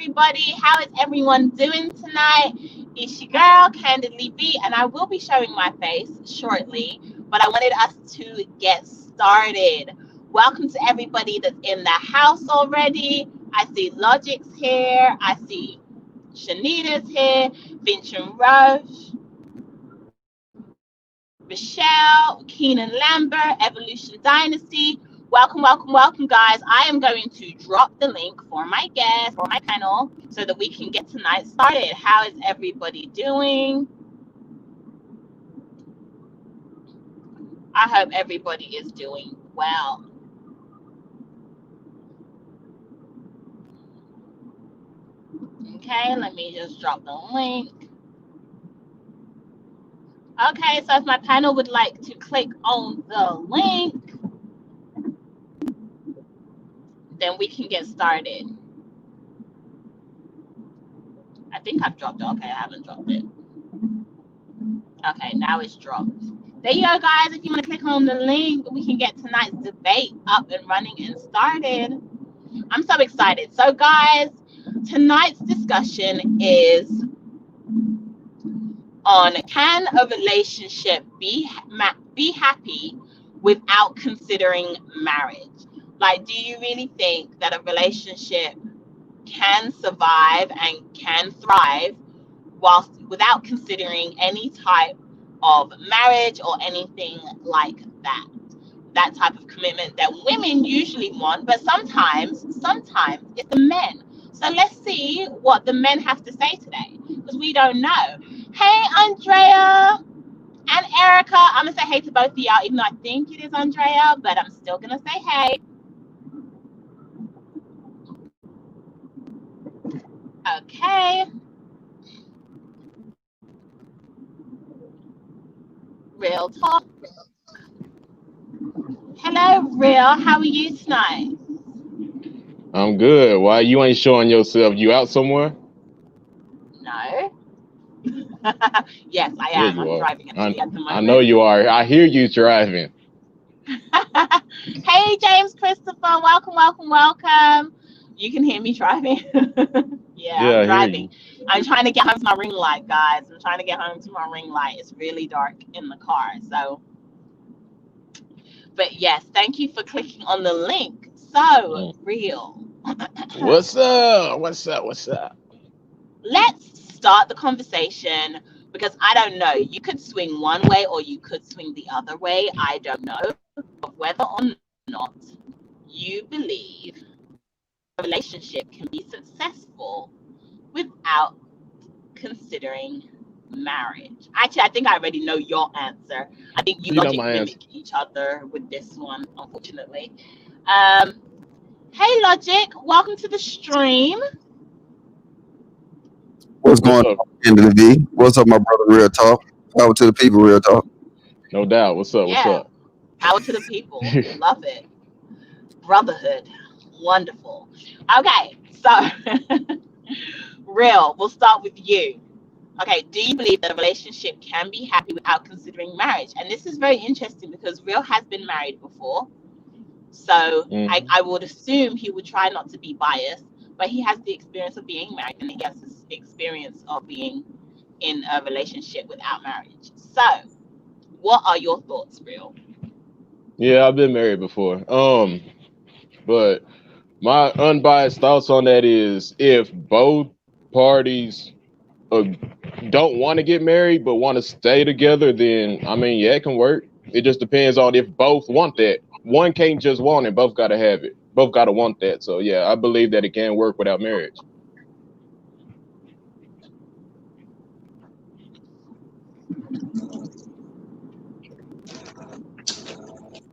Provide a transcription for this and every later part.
everybody? How is everyone doing tonight? It's your girl, Candidly B, and I will be showing my face shortly, but I wanted us to get started. Welcome to everybody that's in the house already. I see Logic's here. I see Shanita's here. Vincent Roche, Michelle, Keenan Lambert, Evolution Dynasty. Welcome, guys. I am going to drop the link for my guest, for my panel, so that we can get tonight started. How is everybody doing? I hope everybody is doing well. Okay, let me just drop the link. Okay, so if my panel would like to click on the link, then we can get started. I think I've dropped it. Okay, I haven't dropped it. Okay, now it's dropped. There you go, guys. If you want to click on the link, we can get tonight's debate up and running and started. I'm so excited. So, guys, tonight's discussion is on, can a relationship be happy without considering marriage? Like, do you really think that a relationship can survive and can thrive without considering any type of marriage or anything like that? That type of commitment that women usually want, but sometimes it's the men. So let's see what the men have to say today, because we don't know. Hey, Andrea and Erica. I'm gonna say hey to both of y'all, even though I think it is Andrea, but I'm still gonna say hey. Okay. Real talk. Hello, Real. How are you tonight? I'm good. Why you ain't showing yourself? You out somewhere? No. Yes, I Yeah, am. you I'm are. driving actually at the moment. I know you are. I hear you driving. Hey, James Christopher. Welcome. You can hear me driving. Yeah, I'm driving. I'm trying to get home to my ring light, guys. I'm trying to get home to my ring light. It's really dark in the car. So, but yes, thank you for clicking on the link. So, Real. What's up? Let's start the conversation, because I don't know. You could swing one way or you could swing the other way. I don't know whether or not you believe a relationship can be successful without considering marriage. Actually, I think I already know your answer. I think you Logic mimic each other with this one, unfortunately. Hey, Logic, welcome to the stream. What's going on, end of the V? What's up, my brother? Real talk. Power to the people. Real talk. No doubt. What's up? Power to the people. Love it. Brotherhood. Wonderful. Okay, so Real, we'll start with you. Okay, do you believe that a relationship can be happy without considering marriage? And this is very interesting because Real has been married before. So I would assume he would try not to be biased, but he has the experience of being married and he has this experience of being in a relationship without marriage. So what are your thoughts, Real? Yeah, I've been married before. But my unbiased thoughts on that is, if both parties don't want to get married but want to stay together, then I mean, yeah, it can work. It just depends on if both want that. One can't just want it, both gotta have it. Both gotta want that. So yeah, I believe that it can work without marriage.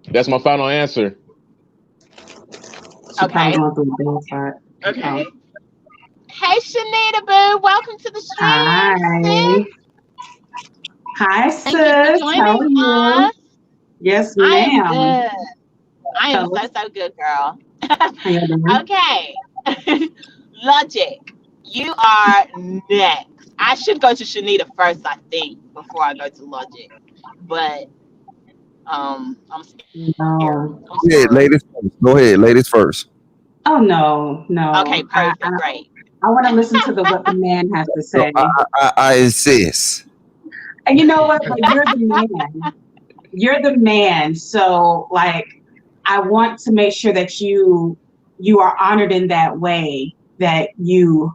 That's my final answer. Okay. Okay. Hey, Shanita Boo, welcome to the stream. Hi, sis. How are you? Us. Yes, ma'am. I am good. I am so good, girl. Okay. Logic, you are next. I should go to Shanita first, I think, before I go to Logic. But I'm scared. No. Yeah, ladies first. Go ahead, ladies first. Oh no. Okay, perfect, great. I want to listen to what the man has to So say. I insist. And you know what? But you're the man. You're the man. So like, I want to make sure that you are honored in that way, that you,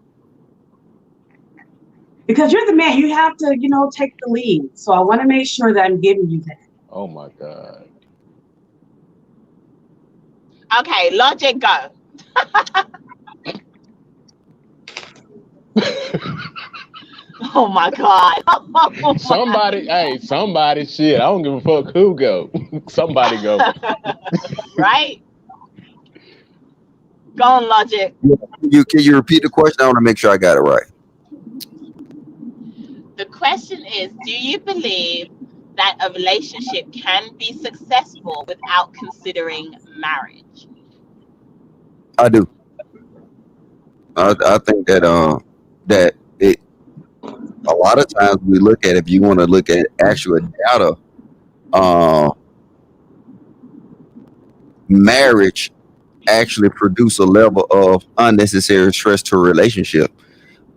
because you're the man, you have to, take the lead. So I want to make sure that I'm giving you that. Oh my God. Okay, logic, go. Oh my God. Oh Somebody, hey, somebody, shit. I don't give a fuck who go. Somebody go. Right? Go on, logic. Can you repeat the question? I want to make sure I got it right. The question is, do you believe that a relationship can be successful without considering marriage? I do. I think that it a lot of times we look at, if you want to look at actual data, uh, marriage actually produce a level of unnecessary stress to a relationship.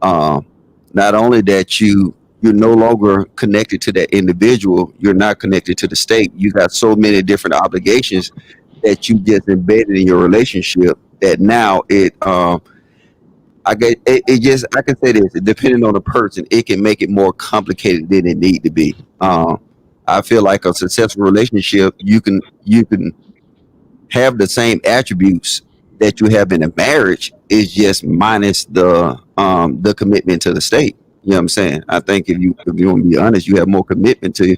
Um, Not only that you're no longer connected to that individual, you're not connected to the state. You got so many different obligations that you just embedded in your relationship that now I get it just I can say this, depending on the person, it can make it more complicated than it need to be. I feel like a successful relationship, you can have the same attributes that you have in a marriage, is just minus the commitment to the state. You know what I'm saying? I think if you want to be honest, you have more commitment to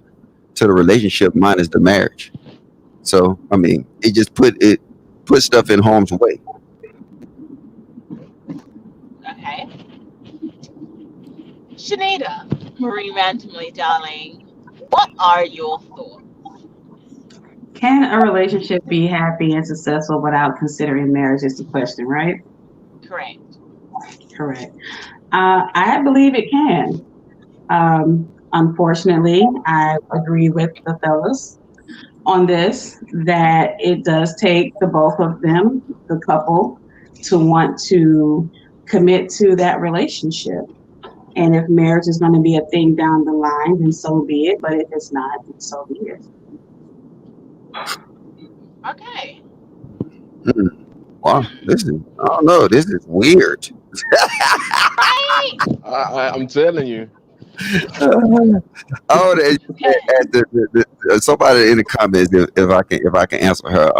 the relationship minus the marriage. So I mean, it put stuff in harm's way. Okay. Shanita, Marie Randomly, darling, what are your thoughts? Can a relationship be happy and successful without considering marriage? Is the question, right? Correct. Correct. I believe it can. Unfortunately, I agree with the fellas on this, that it does take the both of them, the couple, to want to commit to that relationship. And if marriage is going to be a thing down the line, then so be it. But if it's not, then so be it. Okay. Hmm. Wow, Hmm. this is I don't know. This is weird. Right? I'm telling you. Oh, Okay. somebody in the comments, if I can answer her,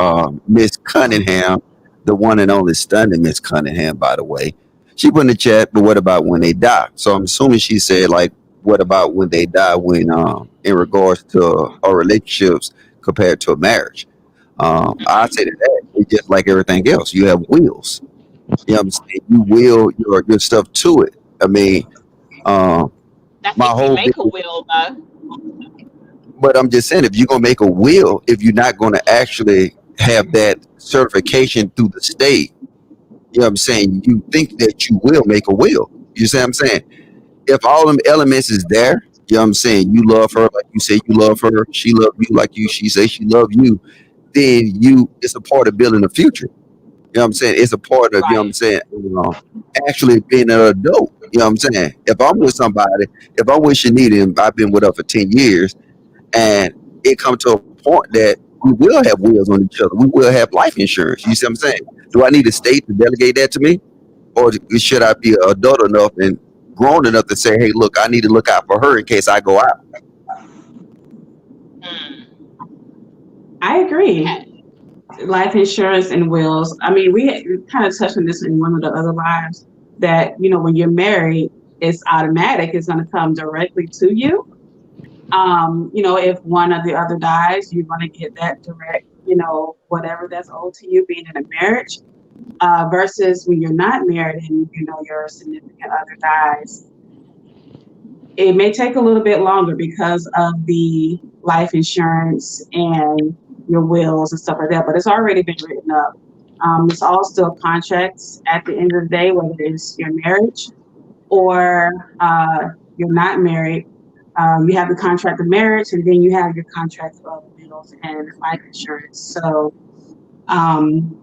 Miss Cunningham, the one and only stunning Miss Cunningham, by the way. She put in the chat, but what about when they die? So I'm assuming she said, like, what about when they die, when in regards to our relationships compared to a marriage? I say to that, it's just like everything else. You have wheels. You know what I'm saying? You will your stuff to it. I mean, um, That's my if you whole make a will, though. But I'm just saying, if you're gonna make a will, if you're not gonna actually have that certification through the state, you know what I'm saying? You think that you will make a will. You see what I'm saying? If all them elements is there, you know what I'm saying? You love her like you say you love her. She love you like she say she love you. Then it's a part of building the future. You know what I'm saying? It's a part of, you know what I'm Right. saying, actually being an adult. You know what I'm saying? If I'm with somebody, if I'm with Shanita and I've been with her for 10 years, and it come to a point that we will have wheels on each other. We will have life insurance. You see what I'm saying? Do I need a state to delegate that to me, or should I be adult enough and grown enough to say, "Hey, look, I need to look out for her in case I go out"? Hmm. I agree. Okay. Life insurance and wills. I mean, we kind of touched on this in one of the other lives, that, when you're married, it's automatic. It's going to come directly to you. If one or the other dies, you're going to get that direct, whatever that's owed to you being in a marriage, versus when you're not married and, your significant other dies. It may take a little bit longer because of the life insurance and your wills and stuff like that, but it's already been written up. It's all still contracts at the end of the day, whether it's your marriage or you're not married. You have the contract of marriage, and then you have your contract of wills and life insurance. So um,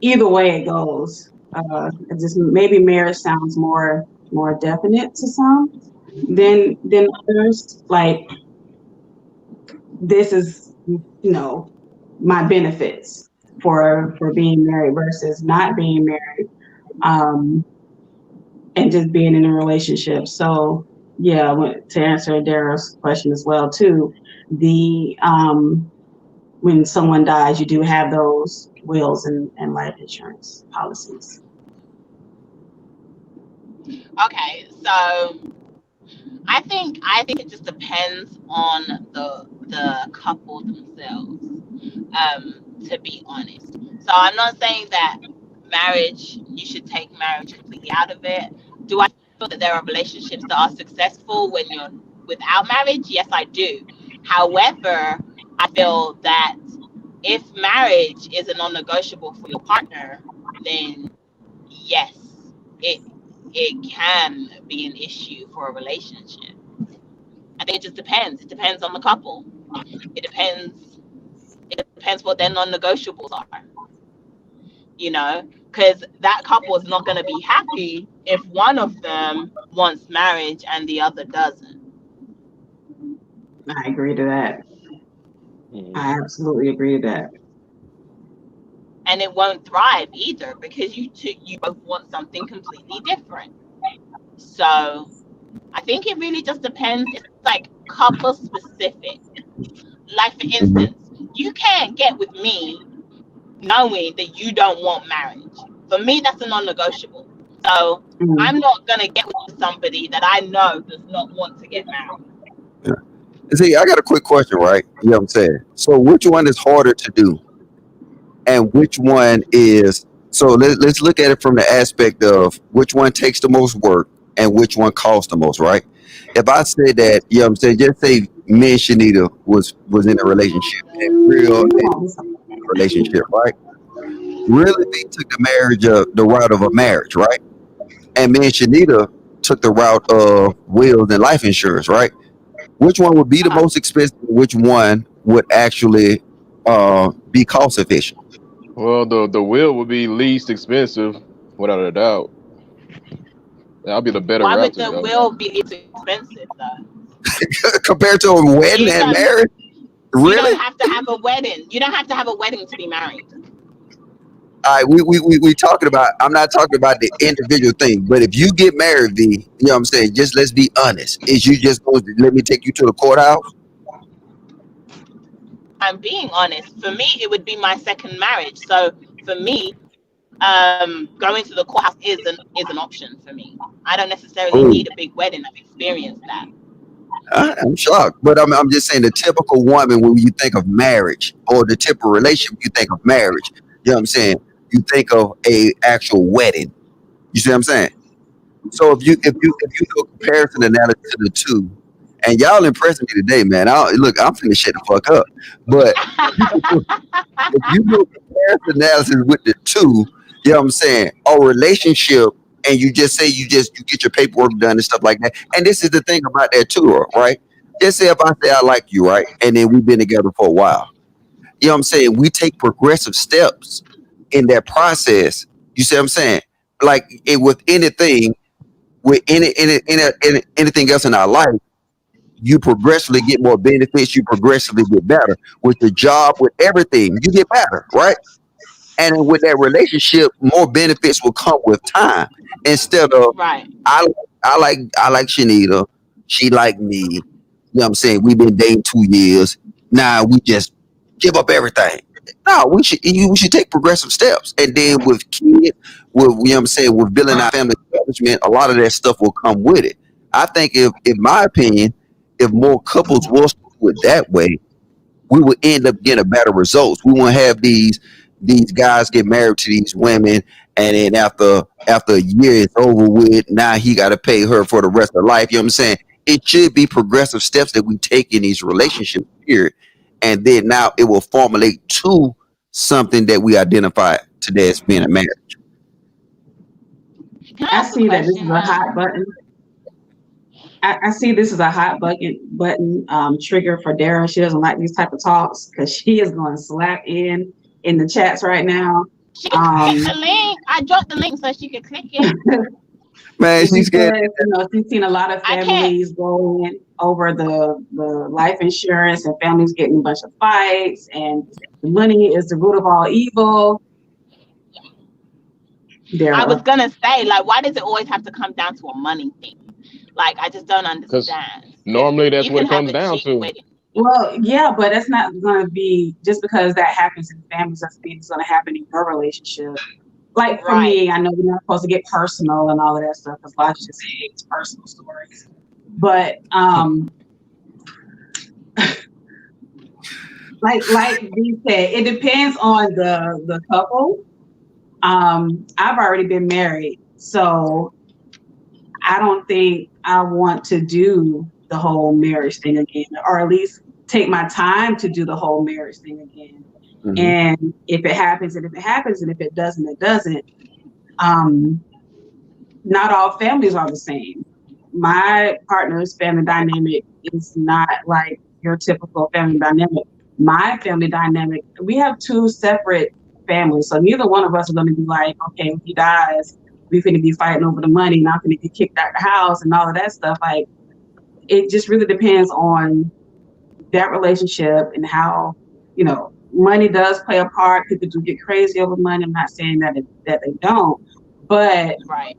either way it goes, Just maybe marriage sounds more definite to some than others. Like, this is, my benefits for being married versus not being married, and just being in a relationship. So yeah, to answer Daryl's question as well too, the when someone dies, you do have those wills and life insurance policies. Okay, so I think it just depends on the couple themselves. To be honest, so I'm not saying that you should take marriage completely out of it. Do I feel that there are relationships that are successful when you're without marriage? Yes, I do. However, I feel that if marriage is a non-negotiable for your partner, then yes, it can be an issue for a relationship. I think it just depends. It depends on the couple. It depends. It depends what their non-negotiables are. Because that couple is not going to be happy if one of them wants marriage and the other doesn't. I agree to that. Mhm. I absolutely agree to that. And it won't thrive either because you both want something completely different. So I think it really just depends. It's like couple specific. Like, for Mhm. instance, you can't get with me knowing that you don't want marriage. For me, that's a non-negotiable. So Mhm. I'm not going to get with somebody that I know does not want to get married. Yeah. See, I got a quick question, right? You know what I'm saying? So, which one is harder to do, and which one is? So let's look at it from the aspect of which one takes the most work and which one costs the most, right? If I say that, you know what I'm saying, just say me and Shanita was in a relationship, and real relationship, right? Really, they took the route of a marriage, right? And me and Shanita took the route of wills and life insurance, right? Which one would be the Uh-huh. most expensive? Which one would actually be cost efficient? Well, the will would be least expensive, without a doubt. That'll be the better Why route would to the go. will be less expensive though? Compared to a wedding You and don't marriage? you don't Really? have to have a wedding. You don't have to have a wedding to be married. All right, we talking about. I'm not talking about the individual thing, but if you get married, V, you know what I'm saying. Just let's be honest. Is you just going to let me take you to the courthouse? I'm being honest. For me, it would be my second marriage. So for me, going to the courthouse is an option for me. I don't necessarily Oh, need a big wedding. I've experienced that. I'm shocked, but I'm just saying the typical woman when you think of marriage or the typical relationship you think of marriage. You know what I'm saying? You think of a actual wedding. You see what I'm saying? So if you do a comparison analogy to the two, and y'all impressing me today, man. Look, I'm finna shut the fuck up. But if you do a comparison analysis with the two, you know what I'm saying, a relationship, and you just say you get your paperwork done and stuff like that. And this is the thing about that too, right? Just say if I say I like you, right, and then we've been together for a while. You know what I'm saying? We take progressive steps in that process. You see what I'm saying? Like with anything, with anything else in our life, you progressively get more benefits. You progressively get better with your job, with everything. You get better, right? And then with that relationship, more benefits will come with time instead of Right. I I like Shanita, she like me. You know what I'm saying? We've been dating 2 years. Now we just give up everything. No, we should take progressive steps. And then with kids, with you know what I'm saying, with building our family establishment, a lot of that stuff will come with it. I think if in my opinion, if more couples was to do it that way, we would end up getting better results. We won't have these guys get married to these women, and then after a year it's over with. Now he got to pay her for the rest of life. You know what I'm saying? It should be progressive steps that we take in these relationships here, and then now it will formulate to something that we identify today as being a marriage. Can I I ask a see that this is question a now? hot button. I see this is a hot button trigger for Dara. She doesn't like these type of talks because she is going slap in the chats right now. She can click the link. I dropped the link so she could click it. Man, she's scared. Because she's seen a lot of I can't. families going over the life insurance, and families getting a bunch of fights, and the money is the root of all evil. I was gonna say, like, why does it always have to come down to a money thing? Like, I just don't understand. Normally that's You what can it comes have a down cheap to. wedding. Well, yeah, but that's not going to be just because that happens in families. Doesn't mean it's going to happen in your relationship. Like for Right. me, I know we're not supposed to get personal and all of that stuff because lots just hates personal stories. But like we said, it depends on the couple. I've already been married, so I don't think I want to do the whole marriage thing again, or at least take my time to do the whole marriage thing again. Mhm. And if it happens, and if it happens, and if it doesn't, it doesn't. Not all families are the same. My partner's family dynamic is not like your typical family dynamic. My family dynamic, we have two separate families. So neither one of us are going to be like, okay, if he dies, we're going to be fighting over the money, not going to get kicked out of the house and all of that stuff. Like, it just really depends on that relationship and how, money does play a part. People do get crazy over money. I'm not saying that they don't, but Right.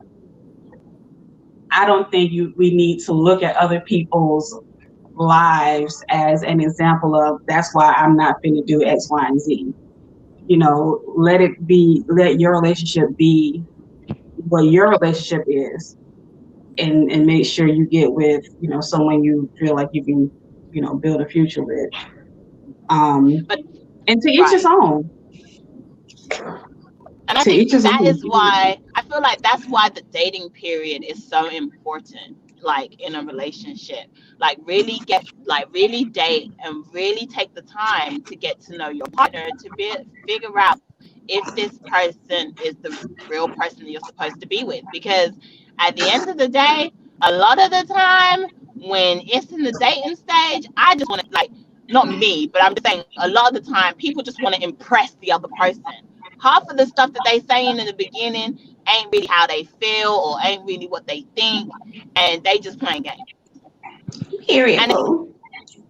I don't think we need to look at other people's lives as an example of that's why I'm not going to do X, Y, and Z. Let your relationship be what your relationship is, and make sure you get with, someone you feel like you can, build a future with. But And to each his own. And I To each think his that own. is why I feel like that's why the dating period is so important, like in a relationship. Like really date and really take the time to get to know your partner to figure out if this person is the real person that you're supposed to be with. Because at the end of the day, a lot of the time when it's in the dating stage, I just want to, like, not me, but I'm just saying a lot of the time people just want to impress the other person. Half of the stuff that they saying in the beginning ain't really how they feel or ain't really what they think, and they just playing games. Period. And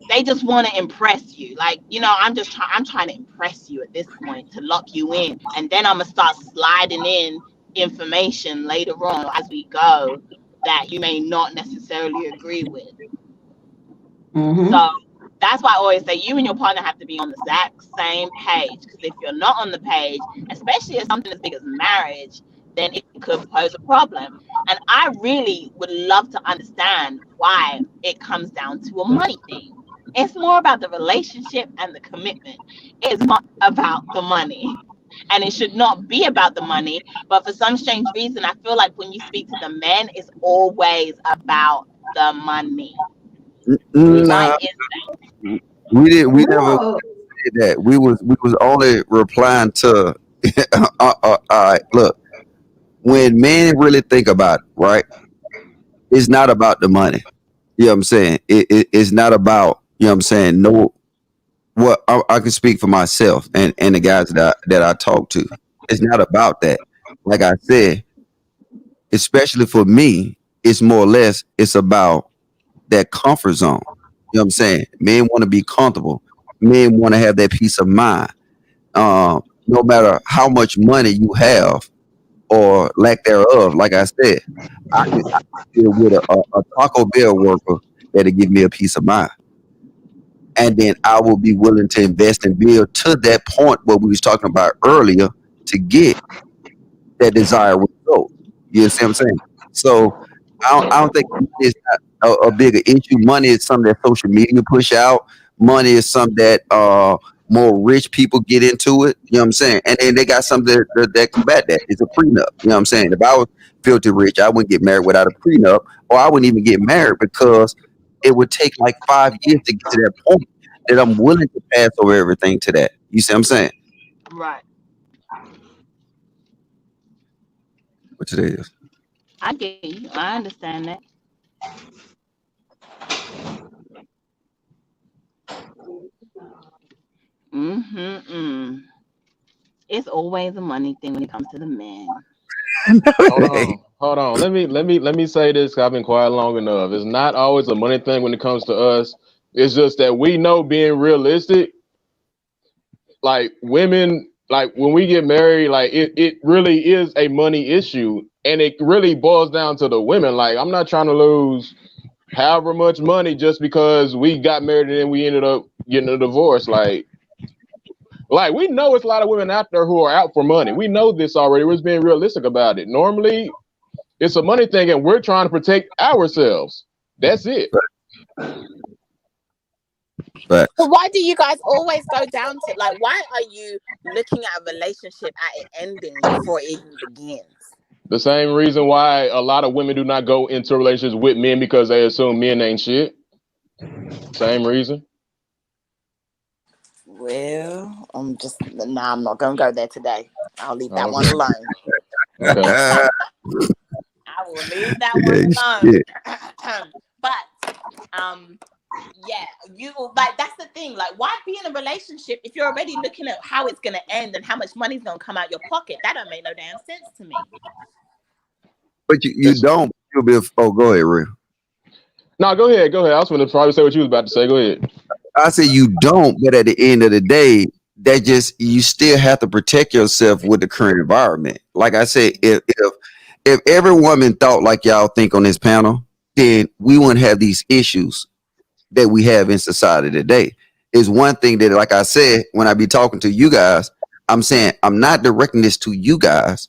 they just want to impress you. Like, I'm trying to impress you at this point to lock you in, and then I'm gonna start sliding in information later on as we go that you may not necessarily agree with. Mm-hmm. So that's why I always say you and your partner have to be on the exact same page. Because if you're not on the page, especially if something as big as marriage, then it could pose a problem. And I really would love to understand why it comes down to a money thing. It's more about the relationship and the commitment. It's not about the money. And it should not be about the money. But for some strange reason, I feel like when you speak to the men, it's always about the money. Nah, Why is that? we never did that. We was only replying to look, when men really think about it, right? It's not about the money. You know what I'm saying? It's not about, you know what I'm saying, no, what I can speak for myself and the guys that I talk to. It's not about that. Like I said, especially for me, it's more or less it's about that comfort zone. You know what I'm saying? Men want to be comfortable. Men want to have that peace of mind. No matter how much money you have or lack thereof, like I said, I can deal with a Taco Bell worker that'll give me a peace of mind. And then I will be willing to invest and build to that point what we was talking about earlier to get that desired result. You see what I'm saying? So I don't think money is not a bigger issue. Money is something that social media push out. Money is something that more rich people get into it. You know what I'm saying? And then they got something that combat that. It's a prenup. You know what I'm saying? If I was filthy rich, I wouldn't get married without a prenup, or I wouldn't even get married because it would take like 5 years to get to that point that I'm willing to pass over everything to that. You see what I'm saying? Right. What it is. I get you. I understand that. Mm-hmm. It's always a money thing when it comes to the men. Hold on. Let me say this. 'Cause I've been quiet long enough. It's not always a money thing when it comes to us. It's just that we know, being realistic, like women, like when we get married, like it really is a money issue, and it really boils down to the women. Like, I'm not trying to lose however much money just because we got married and then we ended up getting a divorce. Like we know it's a lot of women out there who are out for money. We know this already. We're just being realistic about it. Normally, it's a money thing, and we're trying to protect ourselves. That's it. But So why do you guys always go down to, like, why are you looking at a relationship at it ending before it even begins? The same reason why a lot of women do not go into relationships with men, because they assume men ain't shit. Same reason. Well, I'm not gonna go there today. I'll leave that one Okay. alone. Okay. I will leave that yeah, one shit. alone. But yeah, you like, that's the thing. Like, why be in a relationship if you're already looking at how it's gonna end and how much money's gonna come out your pocket? That don't make no damn sense to me. But you don't. You'll be. Oh, go ahead, Real. No, go ahead. I was going to probably say what you was about to say. Go ahead. I say you don't, but at the end of the day, that just, you still have to protect yourself with the current environment. Like I said, if every woman thought like y'all think on this panel, then we wouldn't have these issues that we have in society today. Is one thing that, like I said, when I be talking to you guys, I'm saying I'm not directing this to you guys.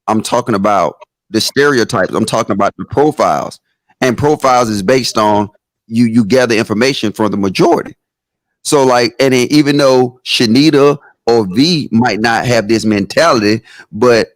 I'm talking about the stereotypes. I'm talking about the profiles, and profiles is based on you gather information from the majority. So like, and then even though Shanita or V might not have this mentality, but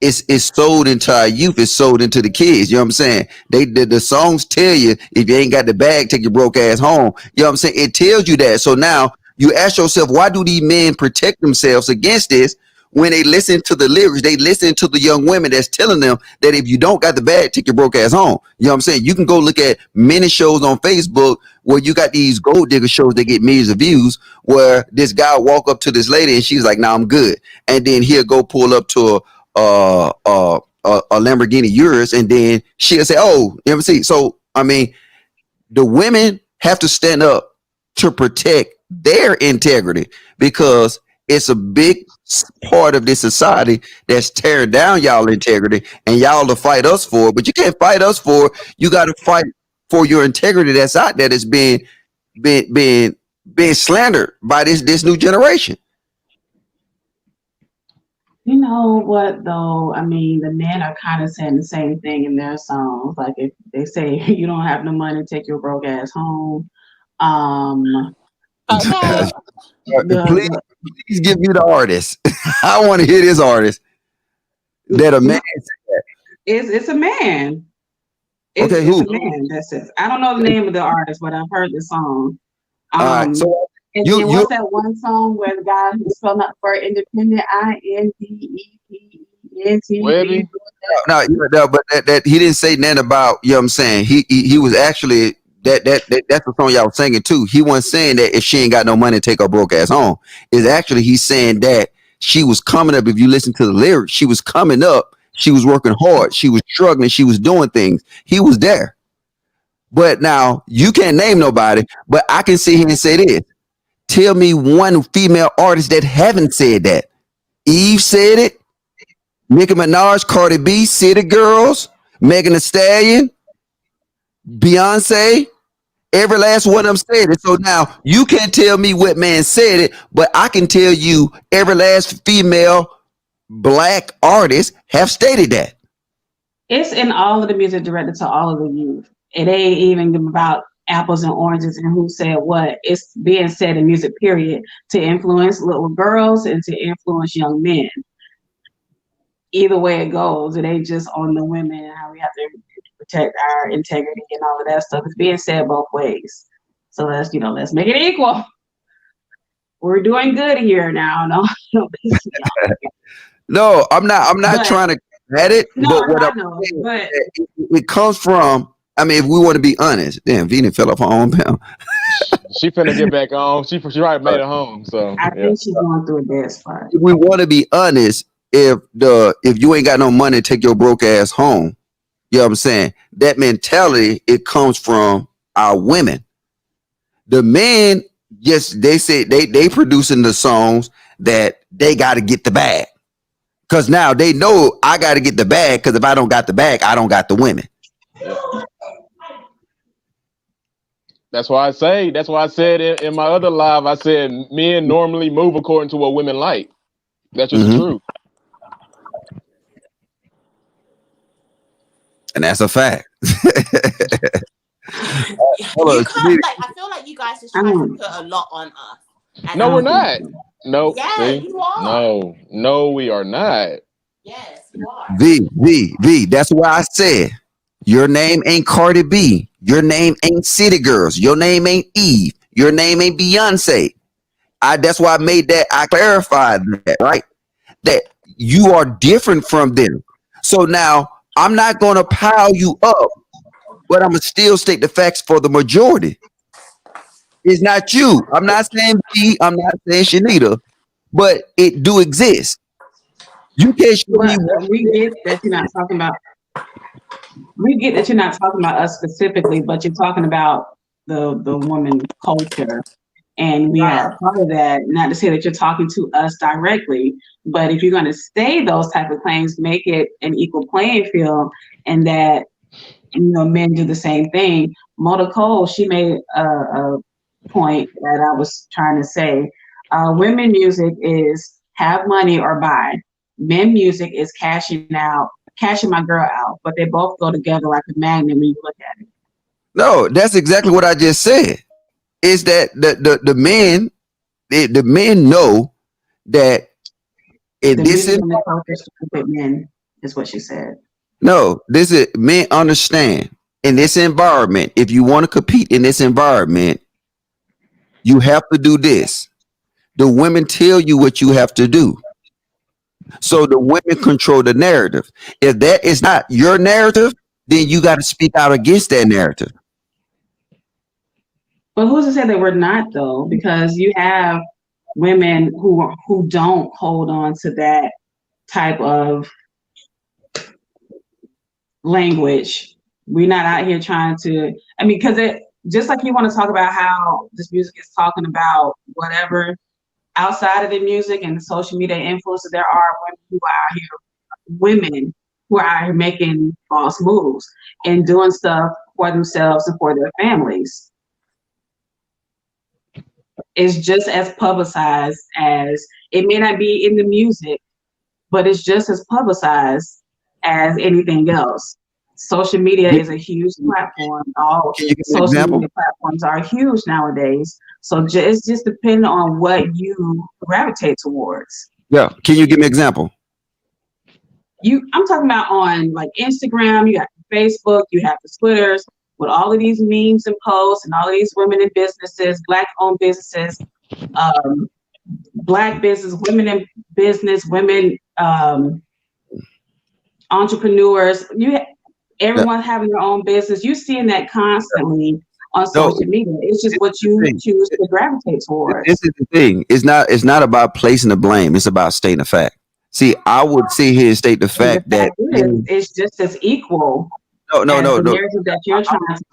it's sold into our youth, it's sold into the kids. You know what I'm saying? The songs tell you, if you ain't got the bag, take your broke ass home. You know what I'm saying? It tells you that. So now you ask yourself, why do these men protect themselves against this? When they listen to the lyrics, they listen to the young women that's telling them that if you don't got the bag, take your broke ass home. You know what I'm saying? You can go look at many shows on Facebook where you got these gold digger shows that get millions of views, where this guy walk up to this lady and she's like, "Nah, I'm good," and then he'll go pull up to a Lamborghini Urus, and then she'll say, "Oh, you ever see?" So I mean, the women have to stand up to protect their integrity, because it's a big part of this society that's tearing down y'all integrity, and y'all to fight us for. But you can't fight us for. You got to fight for your integrity that's out there, that's being slandered by this new generation. You know what though? I mean, the men are kind of saying the same thing in their songs. Like, if they say you don't have no money, take your broke ass home. Okay. Please give me the artist. I want to hear this artist that a man. It's a man. It's, Okay, it's who? a man. That's it. I don't know the name of the artist, but I've heard the song. All right, so and you- then what's that one song where the guy who's spelling out for independent, INDEPENT? Webby? no, but that he didn't say nothing about. You know what I'm saying? He was actually that's the song y'all was singing too. He wasn't saying that if she ain't got no money, take her broke ass home. Is actually he's saying that she was coming up. If you listen to the lyrics, she was coming up. She was working hard. She was struggling. She was doing things. He was there. But now you can't name nobody. But I can sit here and say this. Tell me one female artist that haven't said that. Eve said it. Nicki Minaj, Cardi B, City Girls, Megan Thee Stallion, Beyonce. Every last one of them said it. So now you can't tell me what man said it, but I can tell you every last female black artist have stated that. It's in all of the music directed to all of the youth. It ain't even about apples and oranges and who said what. It's being said in music, period, to influence little girls and to influence young men. Either way it goes, it ain't just on the women and how we have to protect our integrity and all of that stuff. It's being said both ways. So let's make it equal. We're doing good here now. No, I'm not trying to at it. No, but what I I'm know, saying, but it comes from. I mean, if we want to be honest, damn, Venus fell off her own pound. She finna get back on. She probably made it home. So I yeah. think she's going through a bad spot. If we want to be honest, if you ain't got no money to take your broke ass home, you know what I'm saying? That mentality, it comes from our women. The men, yes, they say they producing the songs that they got to get the bag. Because now they know I got to get the bag, because if I don't got the bag, I don't got the women. That's why I said in my other live, I said men normally move according to what women like. That's just the truth. And that's a fact. You can't, like, I feel like you guys just try to put a lot on us. And No, we're not. No, yeah, see? you are. No, we are not. Yes, you are. V. That's why I said your name ain't Cardi B. Your name ain't City Girls. Your name ain't Eve. Your name ain't Beyonce. That's why I made that. I clarified that, right? That you are different from them. So now I'm not going to pile you up, but I'm going to still state the facts for the majority. It's not you. I'm not saying B. I'm not saying Shanita, but it do exist. You can't show me. We get that you're not talking about. We get that you're not talking about us specifically, but you're talking about the woman culture, and we are part of that. Not to say that you're talking to us directly, but if you're going to say those type of claims, make it an equal playing field, and that men do the same thing. Mota Cole, she made a point that I was trying to say. Women music is have money or buy. Men music is cashing my girl out, but they both go together like a magnet when you look at it. No, that's exactly what I just said. Is that the men know that in this men is what she said. No, this is men understand in this environment. If you want to compete in this environment, you have to do this. The women tell you what you have to do. So the women control the narrative. If that is not your narrative, then you got to speak out against that narrative. But who's to say that we're not, though? Because you have women who don't hold on to that type of language. We're not out here trying to. I mean, because it just like you want to talk about how this music is talking about whatever. Outside of the music and the social media influencers, there are women who are out here making false moves and doing stuff for themselves and for their families. It's just as publicized as it may not be in the music, but it's just as publicized as anything else. Social media is a huge platform. All social media platforms are huge nowadays. So it's just depending on what you gravitate towards. Yeah. Can you give me an example? I'm talking about on like Instagram, you got Facebook, you have the Twitters with all of these memes and posts and all of these women in businesses, Black-owned businesses, Black business, women in business, women entrepreneurs. Everyone having their own business. You're seeing that constantly on social media. It's just what you choose to gravitate towards. This is the thing. It's not about placing the blame. It's about stating the fact. See, I would sit here and state the fact that it's just as equal. No. Narrative that you're trying to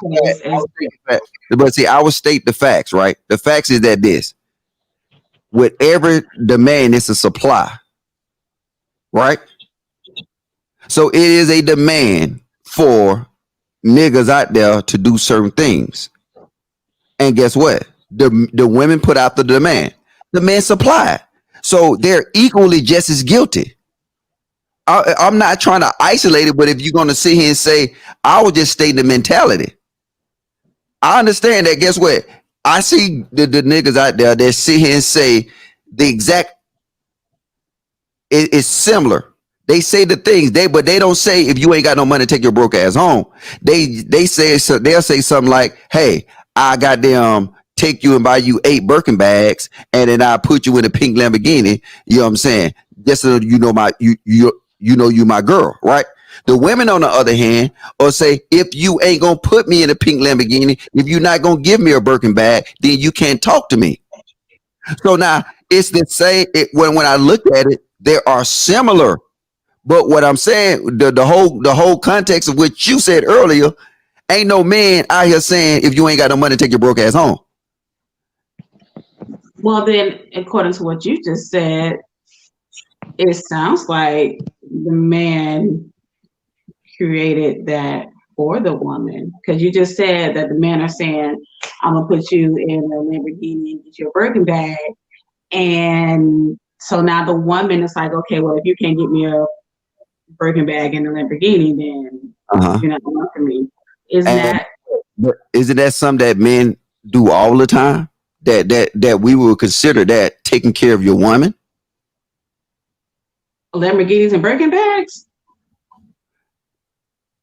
place. But see, I would state the facts, right? The facts is that with every demand, it's a supply, right? So it is a demand for niggas out there to do certain things. And guess what? The women put out the demand. The men supply. So they're equally just as guilty. I'm not trying to isolate it, but if you're going to sit here and say, I would just state the mentality. I understand that. Guess what? I see the niggas out there that sit here and say the exact, it's similar. They say the things but they don't say if you ain't got no money, take your broke ass home. They'll say something like, "Hey, I goddamn take you and buy you 8 Birkin bags, and then I put you in a pink Lamborghini." You know what I'm saying? Just so you know you my girl, right? The women, on the other hand, or say, if you ain't gonna put me in a pink Lamborghini, if you're not gonna give me a Birkin bag, then you can't talk to me. So now it's the same. When I look at it, there are similar. But what I'm saying, the whole context of what you said earlier, ain't no man out here saying if you ain't got no money, take your broke ass home. Well, then, according to what you just said, it sounds like the man created that for the woman, because you just said that the men are saying, "I'm gonna put you in a Lamborghini and get you a Birkin bag," and so now the woman is like, "Okay, well, if you can't get me a Birkin bag and a Lamborghini, then you're not going for me." Isn't that something that men do all the time? That we will consider that taking care of your woman? Lamborghinis and Birkin bags?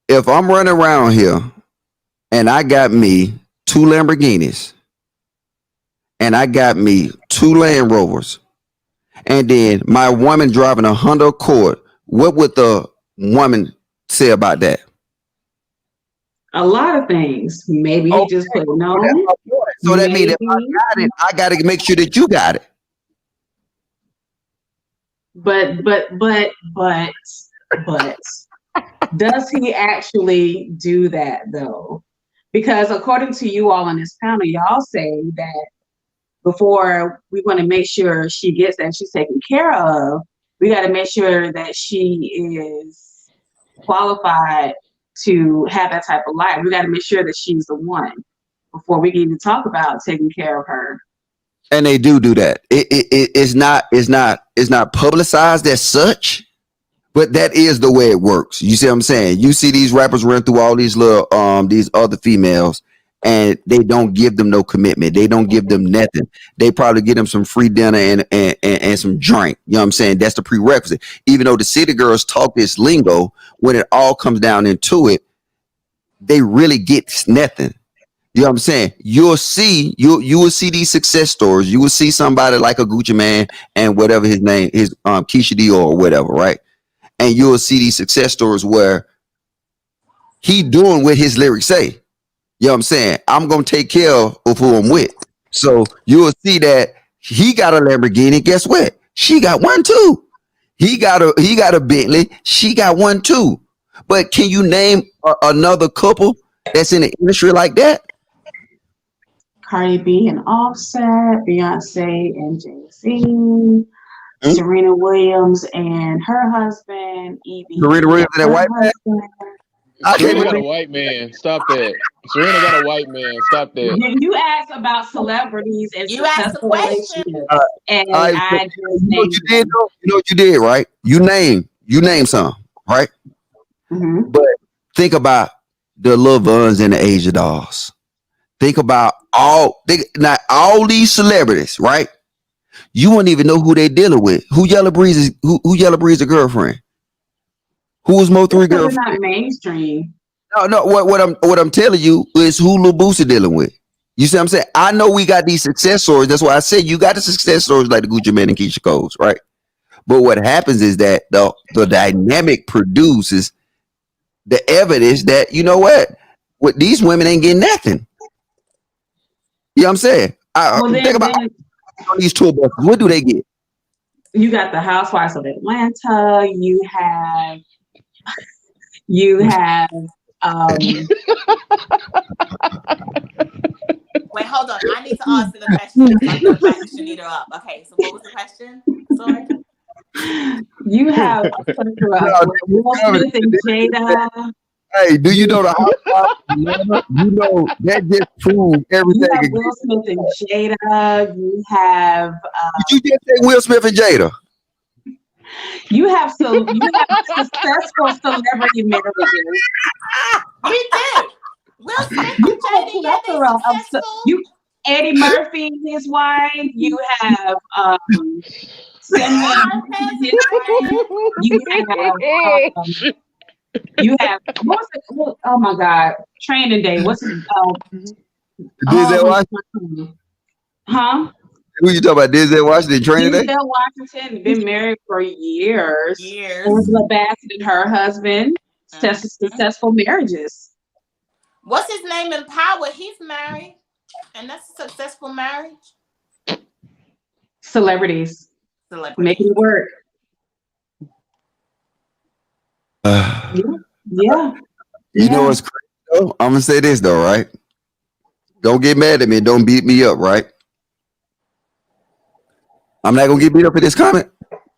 If I'm running around here and I got me 2 Lamborghinis and I got me 2 Land Rovers, and then my woman driving a Honda Accord, what would the woman say about that? A lot of things. Maybe he just put no. So that means if I got it, I got to make sure that you got it. But does he actually do that though? Because according to you all on this panel, y'all say that before we want to make sure she gets that she's taken care of, we got to make sure that she is qualified to have that type of life. We got to make sure that she's the one before we can even talk about taking care of her. And they do that. It's not publicized as such, but that is the way it works. You see what I'm saying? You see these rappers run through all these little these other females, and they don't give them no commitment. They don't give them nothing. They probably get them some free dinner and some drink. You know what I'm saying? That's the prerequisite. Even though the city girls talk this lingo, when it all comes down into it, they really get nothing. You know what I'm saying? You will see these success stories. You will see somebody like a Gucci Man and whatever his name is, Keisha Dior or whatever, right? And you will see these success stories where he doing what his lyrics say. You know what I'm saying? I'm gonna take care of who I'm with. So you will see that he got a Lamborghini. Guess what? She got one too. He got a Bentley. She got one too. But can you name another couple that's in the industry like that? Cardi B and Offset, Beyonce and Jay-Z, Serena Williams and her husband, Evie. Serena Williams and that white man? Serena got a white man. Stop that. Serena got a white man. Stop that. You asked about celebrities and you asked a question. And I just you know what you did though? You know what you did, right? You name some, right? Mm-hmm. But think about the Lil Vons and the Asia Dolls. Think about all these celebrities, right? You wouldn't even know who they dealing with. Who Yellow Breeze is? Who Yellow Breeze a girlfriend? Who was Mo3 girlfriend? Not mainstream. No. What I'm telling you is who Lil Boosie dealing with. You see what I'm saying? I know we got these success stories. That's why I said you got the success stories like the Gucci Man and Keisha Coles, right? But what happens is that the dynamic produces the evidence that, you know what these women ain't getting nothing. You know what I'm saying? Think about these tour buses. What do they get? You got the Housewives of Atlanta. You have Wait, hold on. I need to answer the question. I'm going to back Shanita up. Okay, so what was the question? Sorry. You have Will Smith and Jada. Hey, do you know the Housewives? You know that just proved everything. You have Will Smith and Jada. You have. Did you just say Will Smith and Jada? You have successful celebrity marriages. You do. Will Smith and Jada, yeah, they're successful. Eddie Murphy and his wife. You have you have oh my God, Training Day. What's his Denzel Washington? Huh? Who you talking about? Denzel Washington, Training Day? Denzel Washington been married for years. Angela Bassett and her husband. successful marriages. What's his name in Power? He's married, and that's a successful marriage. Celebrities Celebrity. making it work. Yeah. You know what's crazy though? I'm gonna say this though, right? Don't get mad at me. Don't beat me up, right? I'm not gonna get beat up for this comment.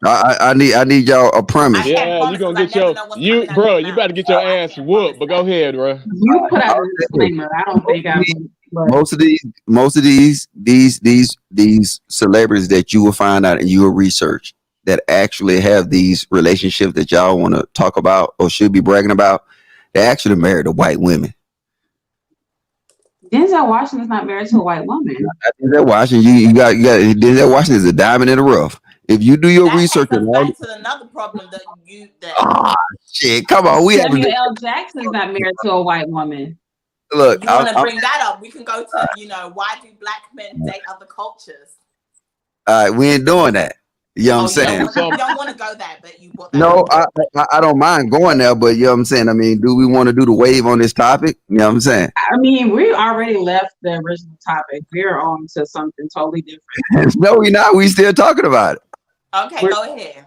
I need y'all a premise. Yeah, you gonna get you better get your ass whooped. But go ahead, bro. You put out a disclaimer. I don't think I'm. Most of these celebrities that you will find out and you will research that actually have these relationships that y'all want to talk about or should be bragging about, they actually married to white women. Denzel Washington's not married to a white woman. Denzel Washington, you got Denzel Washington is a diamond in the rough. If you do your research, that back to another problem that shit, come on, Samuel L. Jackson's not married to a white woman. Look, you want to bring that up? We can go to why do black men date other cultures? All right, we ain't doing that. You know what I'm saying? You don't want to go there, but you want that. No, I don't mind going there, but you know what I'm saying? I mean, do we want to do the wave on this topic? You know what I'm saying? I mean, we already left the original topic. We're on to something totally different. No, we're not. We still talking about it. Okay, go ahead.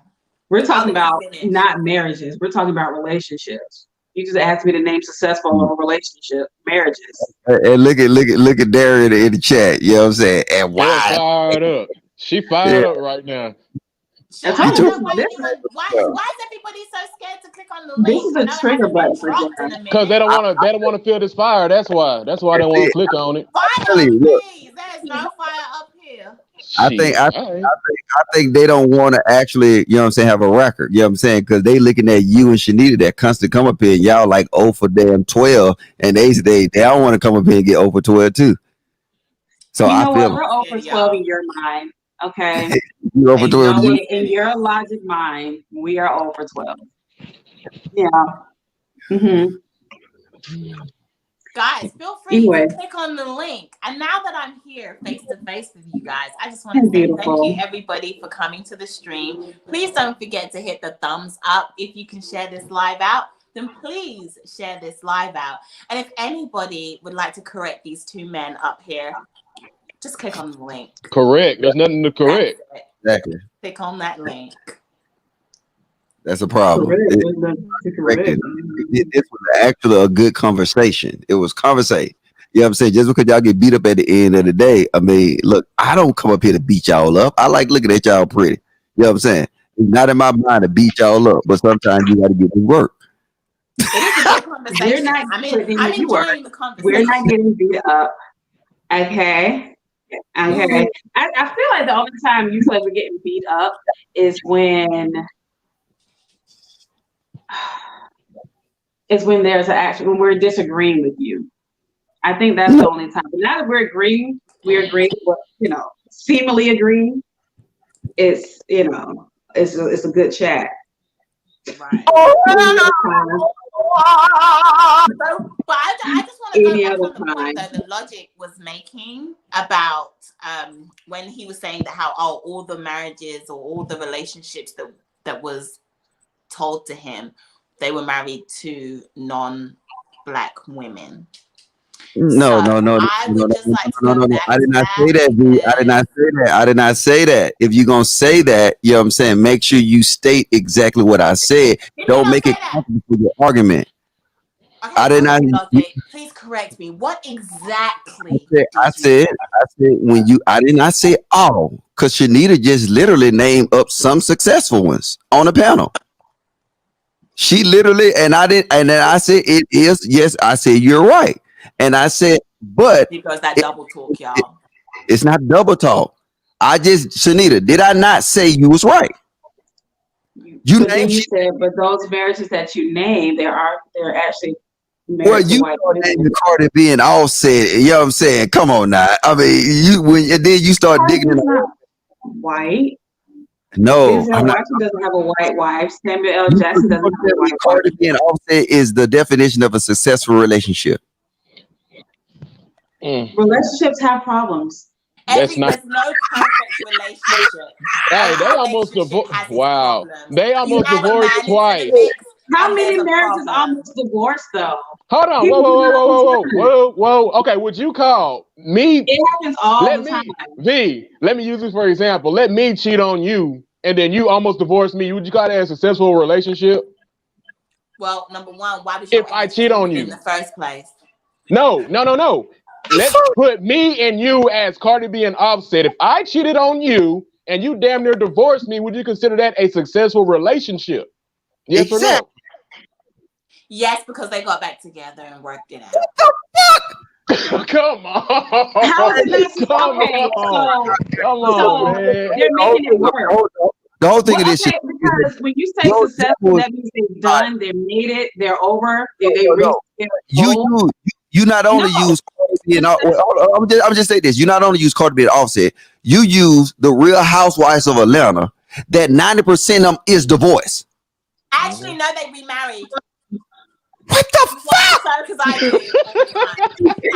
We're talking about not marriages. We're talking about relationships. You just asked me to name successful relationship marriages. And look at Darren in the chat. You know what I'm saying? And why? Fired up. She fired up right now. Why is everybody so scared to click on the link? This is a trigger button for them. Because they don't want to feel this fire. That's why they want to click on it. Fire, please. There's no fire up here. I think they don't want to actually, you know what I'm saying, have a record. You know what I'm saying? Because they looking at you and Shanita that constantly come up here. Y'all like 0 for damn 12, and they don't want to come up here and get 0 for 12 too. So you know what? We're 0 for 12 in your mind. Okay. You 0 for 12 in your logic mind, we are 0 for 12. Yeah. Mm-hmm. Guys, feel free to click on the link. And now that I'm here face to face with you guys, I just want to say thank you everybody for coming to the stream. Please don't forget to hit the thumbs up. If you can share this live out, then please share this live out. And if anybody would like to correct these two men up here, just click on the link. Correct. There's nothing to correct. Exactly. Click on that link. That's a problem. This was actually a good conversation. It was conversation. You know what I'm saying? Just because y'all get beat up at the end of the day, I mean, look, I don't come up here to beat y'all up. I like looking at y'all pretty. You know what I'm saying? It's not in my mind to beat y'all up, but sometimes you got to get to work. It is a good conversation. I'm enjoying the conversation. We're not getting beat up. Okay. I feel like the only time you feel like we're getting beat up is when there's when we're disagreeing with you. I think that's the only time. But now that we're agreeing, but seemingly agreeing. It's it's a good chat. Right. But I just want to go back on the point that the logic was making about when he was saying that how all the marriages or all the relationships that was told to him, they were married to non-black women. No. I did not say that. I did not say that. If you're gonna say that, you know what I'm saying, make sure you state exactly what I said. Don't make it complicated for your argument. Okay, I did not. Please correct me. What exactly? I said when you. I did not say all, because Shanita just literally named up some successful ones on the panel. She literally, and I didn't, and then I said it is. Yes, I said you're right, and I said, but because that double talk, y'all. It's not double talk. Shanita, did I not say you was right? You said, but those marriages that you named, they're actually. Well, you named Cardi B and Offset. You know what I'm saying? Come on now. I mean, then you start digging in. White. No, Denzel Washington doesn't have a white wife. Samuel L. Jackson doesn't have a white wife. Cardi B and Offset is the definition of a successful relationship. Relationships have problems. There's no perfect relationship. Hey, they almost divorced. Wow, they almost divorced twice. How and many there's a marriages problem. almost divorced though? Hold on. People do not return. Whoa. Okay, would you call me? It happens all Let the me, time. V, let me use this for example. Let me cheat on you and then you almost divorce me. Would you call that a successful relationship? Well, number one, why was your If I cheat on in the you? first place? No. Let's put me and you as Cardi B and Offset. If I cheated on you and you damn near divorced me, would you consider that a successful relationship? Yes or no? Yes, because they got back together and worked it out. Come on. How is this? Come Okay, on. Come so on, man. they're making it work. The whole thing of this Okay, shit because when you say Your successful, example- that means they've done, they made it, they're over, they No. reached their goal. you not only No. use Cardi B and I'm just saying this. You not only use Cardi B and Offset, you use the Real Housewives of Atlanta. That 90% of them is divorce. Actually, no, they remarried. What the fuck? Because I do all the time.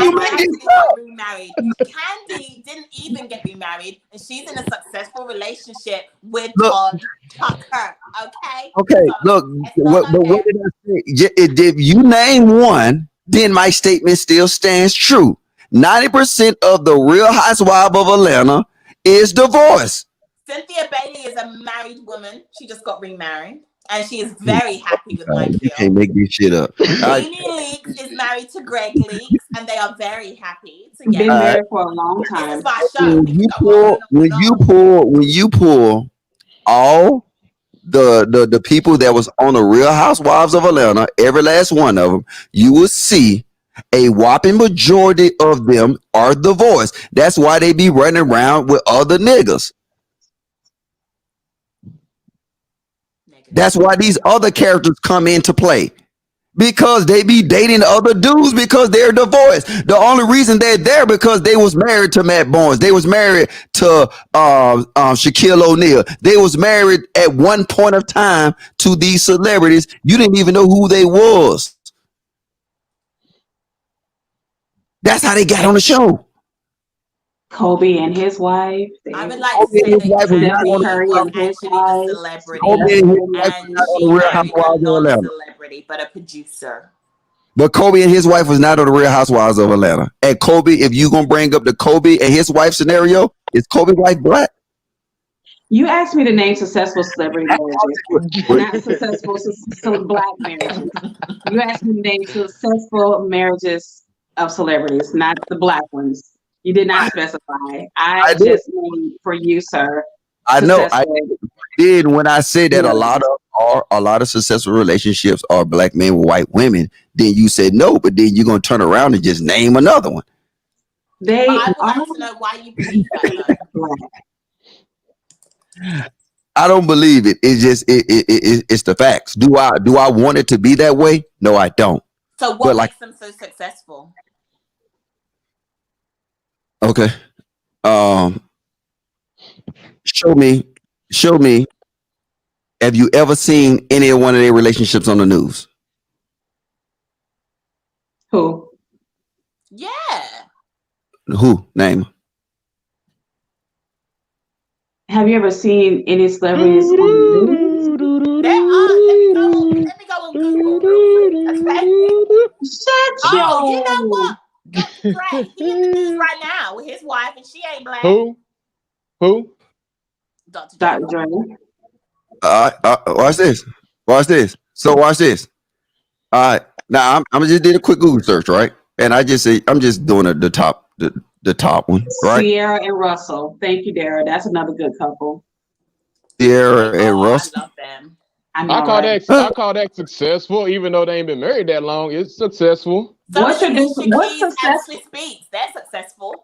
And they actually got remarried. Candy didn't even get remarried, and she's in a successful relationship with Look. Todd Tucker. Okay. Okay, So, look, it's not but what did I say? If you name one, then my statement still stands true. 90% of the Real Housewives of Atlanta is divorced. Cynthia Bailey is a married woman. She just got remarried, and she is very happy with Mike You Hill. can't make this shit up. Nene Leakes is married to Greg Leakes, and they are very happy Been together. married for a long This time. is my show. When you pull all the people that was on the Real Housewives of Atlanta, every last one of them, you will see a whopping majority of them are divorced. That's why they be running around with other niggas. That's why these other characters come into play. Because they be dating other dudes because they're divorced. The only reason they're there because they was married to Matt Barnes. They was married to Shaquille O'Neal. They was married at one point of time to these celebrities. You didn't even know who they was. That's how they got on the show. Kobe and his wife. I would like to say that Candy was actually a celebrity Kobe and his wife and was not on she the Real married Housewives a of Atlanta. non-celebrity, but a producer. But Kobe and his wife was not on the Real Housewives of Atlanta. And Kobe, if you gonna bring up the Kobe and his wife scenario, is Kobe's wife black? You asked me to name successful celebrity marriages, not successful black marriages. You asked me to name successful marriages of celebrities, not the black ones. You did not specify. I just named for you, sir. I know. I did when I said that a lot of successful relationships are black men with white women. Then you said no, but then you're gonna turn around and just name another one. I would like to know why you believe that. I don't believe it. It's just it's the facts. Do I want it to be that way? No, I don't. So what makes them so successful? Okay. Show me. Have you ever seen any one of their relationships on the news? Who? Yeah. Who? Name. Have you ever seen any celebrities on the news? There are. Let me go on Google real quick. Okay. You know what? Dre, he in the news right now with his wife, and she ain't black. Who? Dr. Dre. Watch this. So watch this. All right. Now I'm just did a quick Google search, right? And I just say I'm just doing the top one, right? Sierra and Russell. Thank you, Dara. That's another good couple. Sierra and Russell. I love them. I call that successful, even though they ain't been married that long. It's successful. So what's successful? Speaks. They're successful.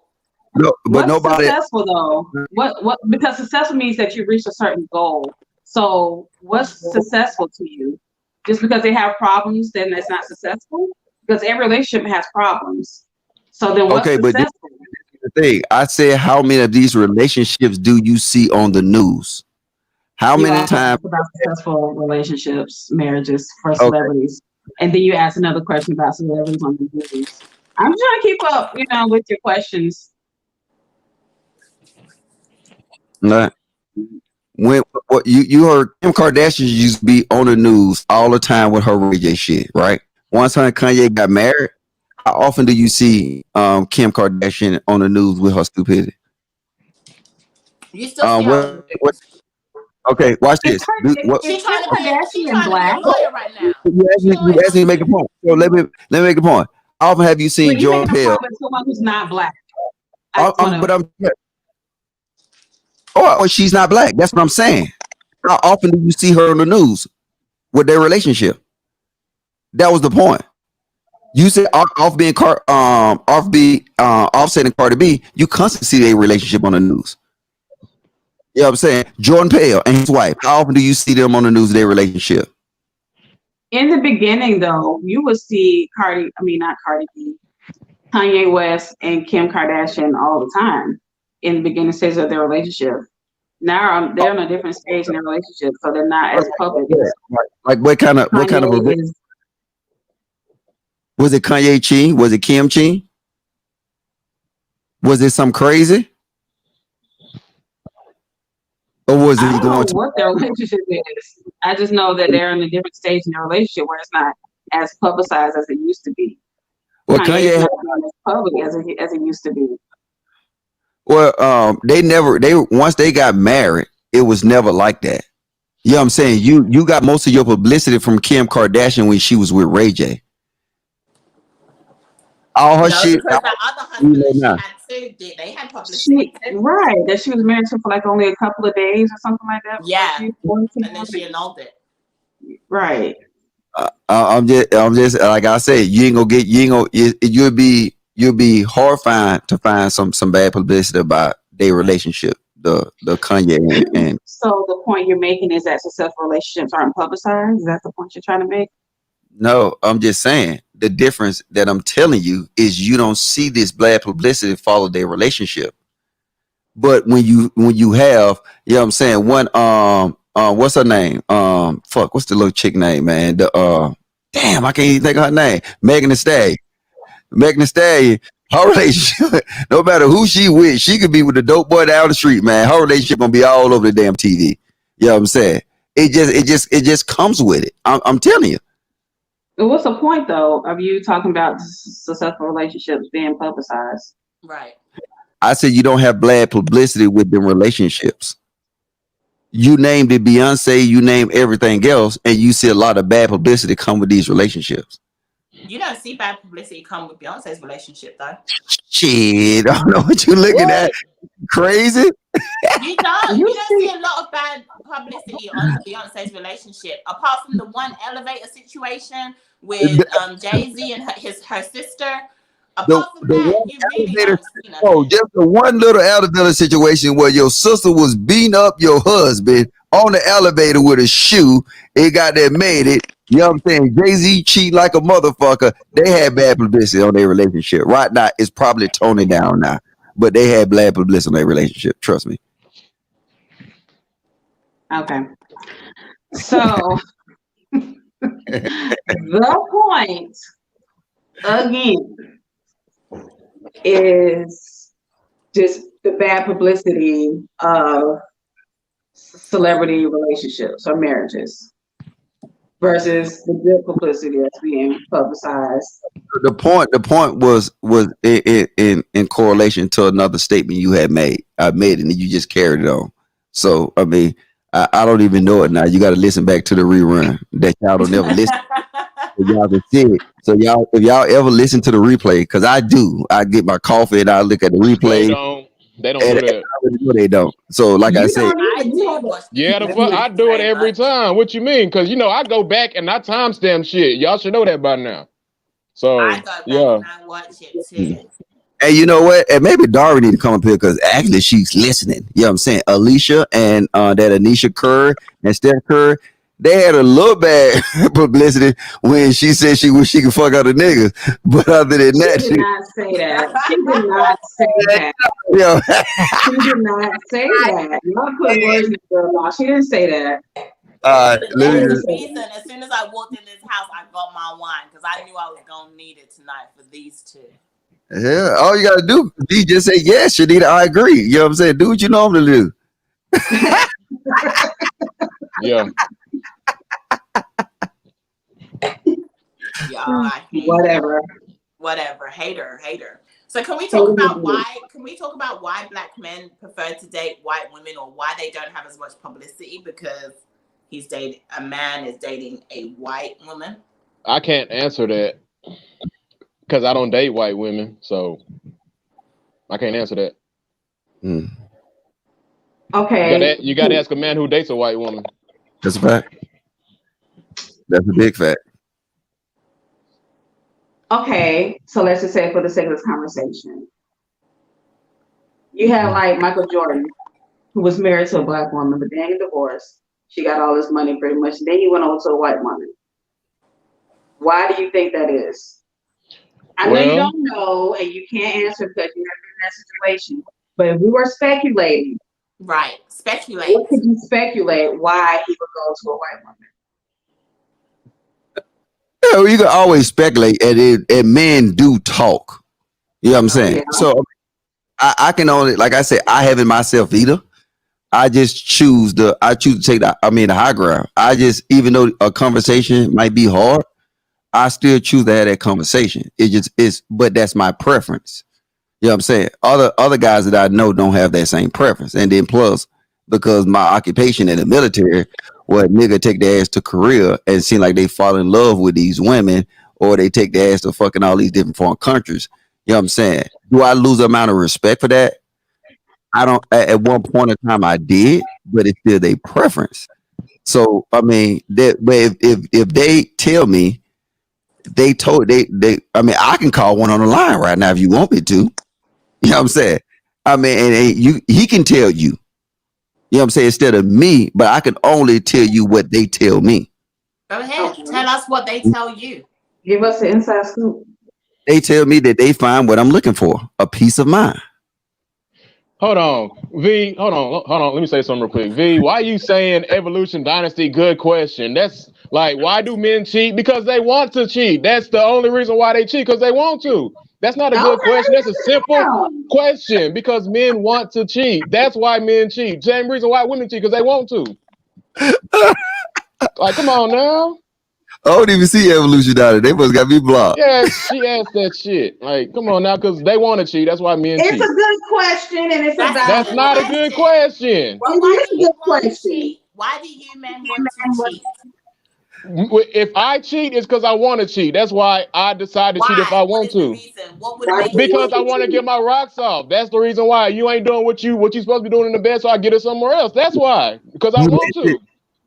No, but what's nobody successful though? What? Because successful means that you reach a certain goal. So what's successful to you? Just because they have problems, then it's not successful? Because every relationship has problems. So then what's successful? But the thing, I said, how many of these relationships do you see on the news? How many times about successful relationships, marriages for celebrities? And then you ask another question about celebrities on the news. I'm trying to keep up, with your questions. Nah. when what you heard Kim Kardashian used to be on the news all the time with her Ray J shit, right? Once her and Kanye got married, how often do you see Kim Kardashian on the news with her stupidity? You still see her on the What? news. Okay, watch Is, this. Kar- is, What? She's is Kim trying to be Kardashian black? a lawyer right now. You asked me to make a point. So let me make a point. How often have you seen But you Jordan making a Peele? point with someone who's not black. I just wanna, But I'm. Oh, she's not black. That's what I'm saying. How often do you see her on the news with their relationship? That was the point. You said Offset and Cardi B. You constantly see their relationship on the news. You know what I'm saying? Jordan Peele and his wife. How often do you see them on the news? Their relationship. in the beginning, though, you would see not Cardi B, Kanye West and Kim Kardashian all the time in the beginning stages of their relationship. Now they're on a different stage in their relationship, so they're not as public. Yeah. Like what kind of Kanye is. was it? Kanye cheating? Was it Kim cheating? Was it some crazy? Or was I it don't going know to? what their relationship is. I just know that they're in a different stage in their relationship where it's not as publicized as it used to be. Well, Kanye's Kanye. not being as public as it used to be. Well, they once they got married, it was never like that. You know what I'm saying? You got most of your publicity from Kim Kardashian when she was with Ray J. All her shit. Because that other husband that she had too, they had publicity. Right, that she was married to for like only a couple of days or something like that. Yeah, and then she annulled it. Right. I'm just like I said, you'll be horrified to find some bad publicity about their relationship, the Kanye and. So the point you're making is that successful relationships aren't publicized. Is that the point you're trying to make? No, I'm just saying the difference that I'm telling you is you don't see this bad publicity follow their relationship. But when you have, you know what I'm saying, one what's her name? What's the little chick name, man? Damn, I can't even think of her name. Megan Thee Stallion. Megan Thee Stallion, her relationship, no matter who she with, she could be with the dope boy down the street, man. Her relationship gonna be all over the damn TV. You know what I'm saying? It just comes with it. I'm telling you. What's the point, though, of you talking about successful relationships being publicized? Right. I said you don't have bad publicity with them relationships. You named it Beyonce, you name everything else, and you see a lot of bad publicity come with these relationships. You don't see bad publicity come with Beyonce's relationship, though. Shit, I don't know what you're looking at. Crazy. You don't see a lot of bad publicity on Beyonce's relationship, apart from the one elevator situation with Jay-Z and her sister. Apart from that, you really haven't seen nothing. Oh, just the one little elevator situation where your sister was beating up your husband on the elevator with a shoe. It got that made it. You know what I'm saying? Jay-Z cheat like a motherfucker. They had bad publicity on their relationship. Right now, it's probably toning down now. But they had bad publicity on their relationship. Trust me. Okay. So the point again is just the bad publicity of celebrity relationships or marriages versus the good publicity that's being publicized. The point was in correlation to another statement you had made. I made it and you just carried it on. So I mean, I don't even know it now. You got to listen back to the rerun that y'all don't ever listen. Y'all can see it. So if y'all ever listen to the replay, because I do, I get my coffee and I look at the replay. They don't do that. No, they don't. So like I said, yeah, the fuck, I do it every time. What you mean? Because I go back and I timestamp shit. Y'all should know that by now. So I go back and I watch it too. And you know what? And maybe Dari need to come up here because actually she's listening. You know what I'm saying? Alicia and that Anisha Curry and Steph Curry, they had a little bad publicity when she said she wish she could fuck other niggas. But other than that, she did not say that. She did not say that. Yeah. She did not say that. Y'all put words in the girl mouth. She didn't say that. That's the reason. As soon as I walked in this house, I got my wine because I knew I was gonna need it tonight for these two. Yeah, all you gotta do is just say yes, Shanita. I agree. You know what I'm saying? Do what you normally do. Yeah. Y'all, I hate Whatever. Hater. So can we talk about why black men prefer to date white women, or why they don't have as much publicity because a man is dating a white woman? I can't answer that because I don't date white women, so I can't answer that. Okay. You got to ask a man who dates a white woman. That's a fact. That's a big fact. Okay, so let's just say for the sake of this conversation, you have like Michael Jordan, who was married to a black woman, but then he divorced. She got all this money pretty much. Then he went on to a white woman. Why do you think that is? I know you don't know and you can't answer because you're in that situation. But if we were speculating, right? Speculate. What could you speculate why he would go to a white woman? You can always speculate, and men do talk. You know what I'm saying? Yeah. So I can only, like I said, I haven't myself either. I just choose to take the high ground. I just, even though a conversation might be hard, I still choose to have that conversation. But that's my preference. You know what I'm saying? Other guys that I know don't have that same preference. And then plus, because my occupation in the military, what nigga take their ass to Korea and seem like they fall in love with these women, or they take their ass to fucking all these different foreign countries. You know what I'm saying? Do I lose the amount of respect for that? I don't. At one point in time, I did, but it's still their preference. So I mean, but if they tell me they I can call one on the line right now if you want me to. You know what I'm saying? I mean, and he can tell you. You know what I'm saying? Instead of me, but I can only tell you what they tell me. Go ahead. Okay. Tell us what they tell you. Give us the inside scoop. They tell me that they find what I'm looking for, a peace of mind. Hold on, V. Hold on. Let me say something real quick. V, why are you saying evolution dynasty? Good question. That's like, why do men cheat? Because they want to cheat. That's the only reason why they cheat, because they want to. That's not a good question. That's a simple question, because men want to cheat. That's why men cheat. Same reason why women cheat, because they want to. Like, come on now. I don't even see evolution dynasty. They must got me blocked. Yeah, she asked that shit. Like, come on now, because they want to cheat. That's why men cheat. It's a good question, and it's That's not a good question. Well, why do you want to cheat? Why do you men want to cheat? If I cheat, it's because I want to cheat. That's why I decide to cheat if I want to. Because I want to get my rocks off. That's the reason why. You ain't doing what you supposed to be doing in the bed, so I get it somewhere else. That's why. Because I want to.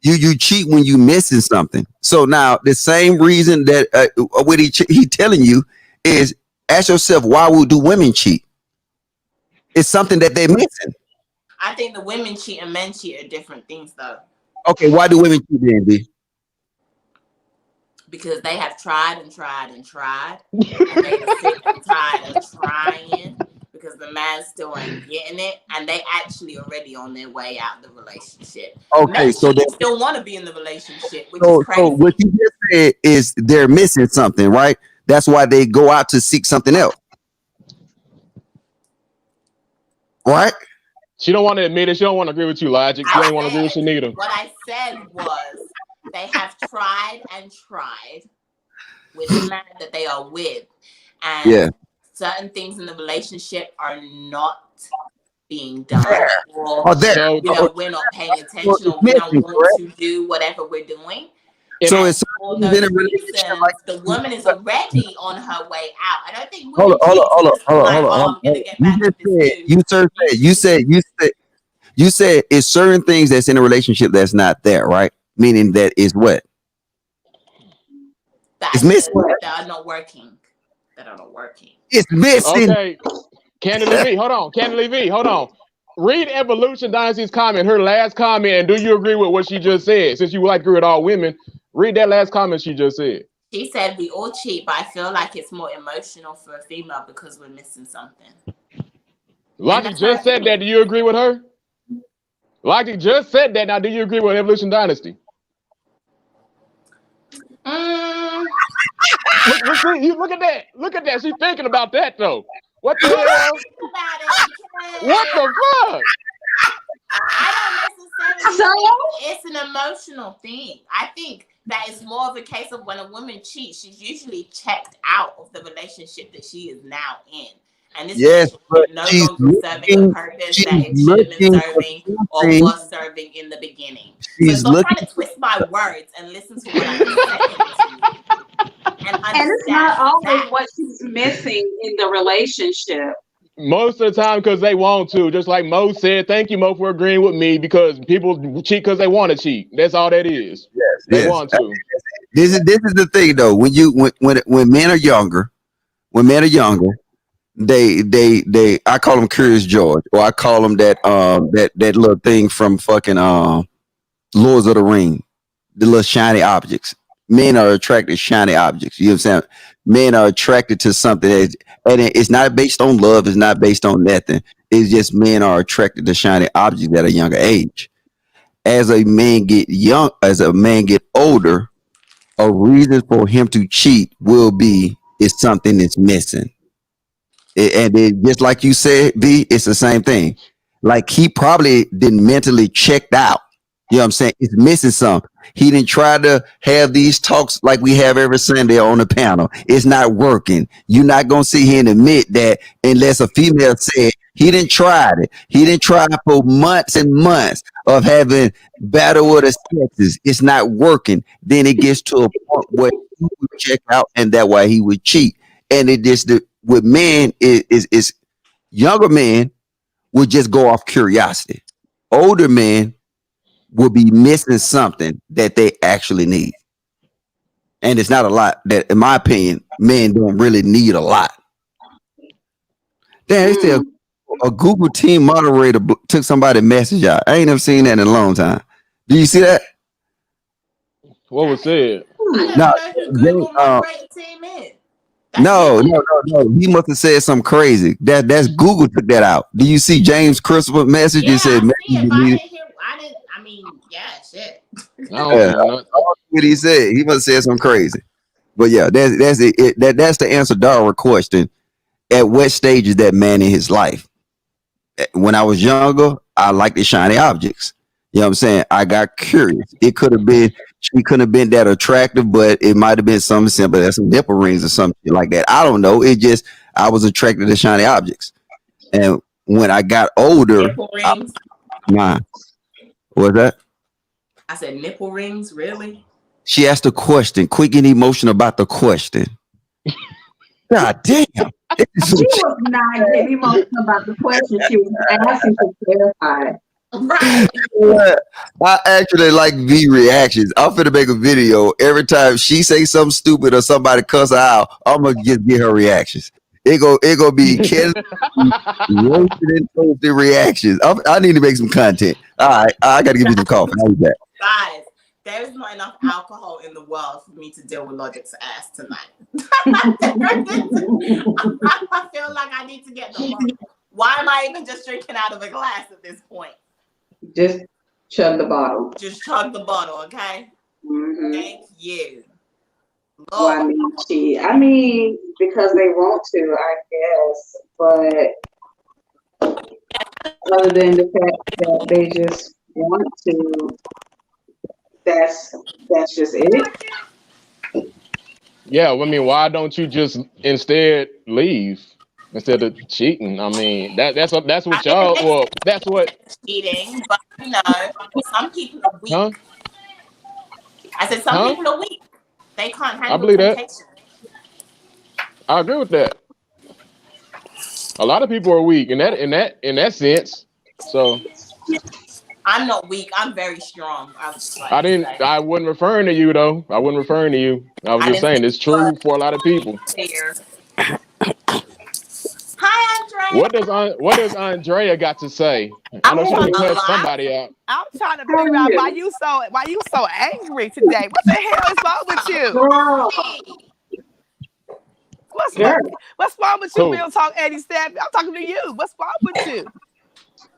You cheat when you missing something. So now the same reason that what he telling you is, ask yourself, why do women cheat? It's something that they're missing. I think the women cheat and men cheat are different things, though. Okay, why do women cheat then, B? Because they have tried and tried and tried, and they are sick and tired of trying, because the man still ain't getting it, and they actually already on their way out of the relationship. Okay, men so they still want to be in the relationship, which is crazy. So what you just said is they're missing something, right? That's why they go out to seek something else, right? She don't want to admit it. She don't want to agree with you, Logic. She don't want to agree with you neither. What I said was, they have tried and tried with the man that they are with, and certain things in the relationship are not being done, or we're not paying attention, or we don't want to do whatever we're doing. So it's the woman is already on her way out. I don't think hold on. You said it's certain things that's in a relationship that's not there, right? Meaning that is what? It's missing. That are not working. It's missing. Okay. Candidly V, hold on. Read Evolution Dynasty's comment, her last comment, and do you agree with what she just said? Since you agree with all women, read that last comment she just said. She said we all cheat, but I feel like it's more emotional for a female because we're missing something. Logic just said that. Do you agree with her? Logic just said that. Now, do you agree with Evolution Dynasty? Look at that. Look at that. She's thinking about that, though. What the hell? What the fuck? I don't necessarily so? It's an emotional thing. I think that it's more of a case of when a woman cheats, she's usually checked out of the relationship that she is now in. And this Yes, but relationship no she's longer serving the looking, purpose she's that it should have been looking for serving or something. was serving in the beginning. So She's stop trying looking. to twist my words and listen to what I'm saying. And And it's not understand always that. what she's missing in the relationship. Most of the time, because they want to. Just like Mo said, thank you, Mo, for agreeing with me. Because people cheat because they want to cheat. That's all that is. They Yes. want to. This is the thing though. When men are younger, they I call them Curious George, or I call them that little thing from fucking Lords of the Ring, the little shiny objects. Men are attracted to shiny objects. You know what I'm saying? Men are attracted to something that, and it's not based on love. It's not based on nothing. It's just men are attracted to shiny objects at a younger age. As a man get older, a reason for him to cheat will be is something that's missing. Just like you said, V, it's the same thing. Like he probably didn't mentally checked out. You know what I'm saying? It's missing something. He didn't try to have these talks like we have every Sunday on the panel. It's not working. You're not gonna sit here and admit that unless a female said he didn't try it. He didn't try for months and months of having battle with the sexes. It's not working. Then it gets to a point where he would check out, and that's why he would cheat. And it just with men is younger men would just go off curiosity. Older men will be missing something that they actually need. And it's not a lot that, in my opinion, men don't really need a lot. Damn, they said a Google team moderator took somebody's message out. I ain't never seen that in a long time. Do you see that? What was said? I No, don't know who Google moderator team is. No. He must have said something crazy. That's Google took that out. Do you see James Christopher message? Yeah, It said, I see it, but I mean, yeah, shit. I don't know. What he said, he must have said something crazy. But yeah, that's it. That's the answer to Dara's question. At what stage is that man in his life? When I was younger, I liked the shiny objects. You know what I'm saying? I got curious. It could have been, she couldn't have been that attractive, but it might have been something simple as some nipple rings or something like that. I don't know. It just, I was attracted to shiny objects. And when I got older, nipple rings. What's that? I said nipple rings, really? She asked a question, quick and emotional about the question. God damn. She was not getting emotional about the question. She was asking to clarify. Right. I actually like V reactions. I'm finna make a video every time she say something stupid or somebody cuss her out. I'm gonna just get her reactions. It go be Ken roasted and toasted reactions. I need to make some content. All right, I gotta give you some coffee. I'll be back. Guys, there is not enough alcohol in the world for me to deal with Logic's ass tonight. I feel like I need to get the bottle. Why am I even just drinking out of a glass at this point? Just chug the bottle. Just chug the bottle, okay? Mm-hmm. Thank you. Well, I mean, because they want to, I guess. But other than the fact that they just want to, that's just it. Yeah, I mean, why don't you just instead leave instead of cheating? I mean, that's what y'all. Well, that's what cheating. But you know, some people are weak. Huh? I said some people are weak. They can't handle I believe temptation. that. I agree with that. A lot of people are weak in that sense. So I'm not weak. I'm very strong. I wasn't referring to you though. I wasn't referring to you. I was just saying it's true for a lot of people. Here. Hi, Andrea. What does Andrea got to say? I know she can cut somebody out. I'm trying to figure out why you so angry today. What the hell is wrong with you? What's wrong with you, Real Talk 87? I'm talking to you. What's wrong with you?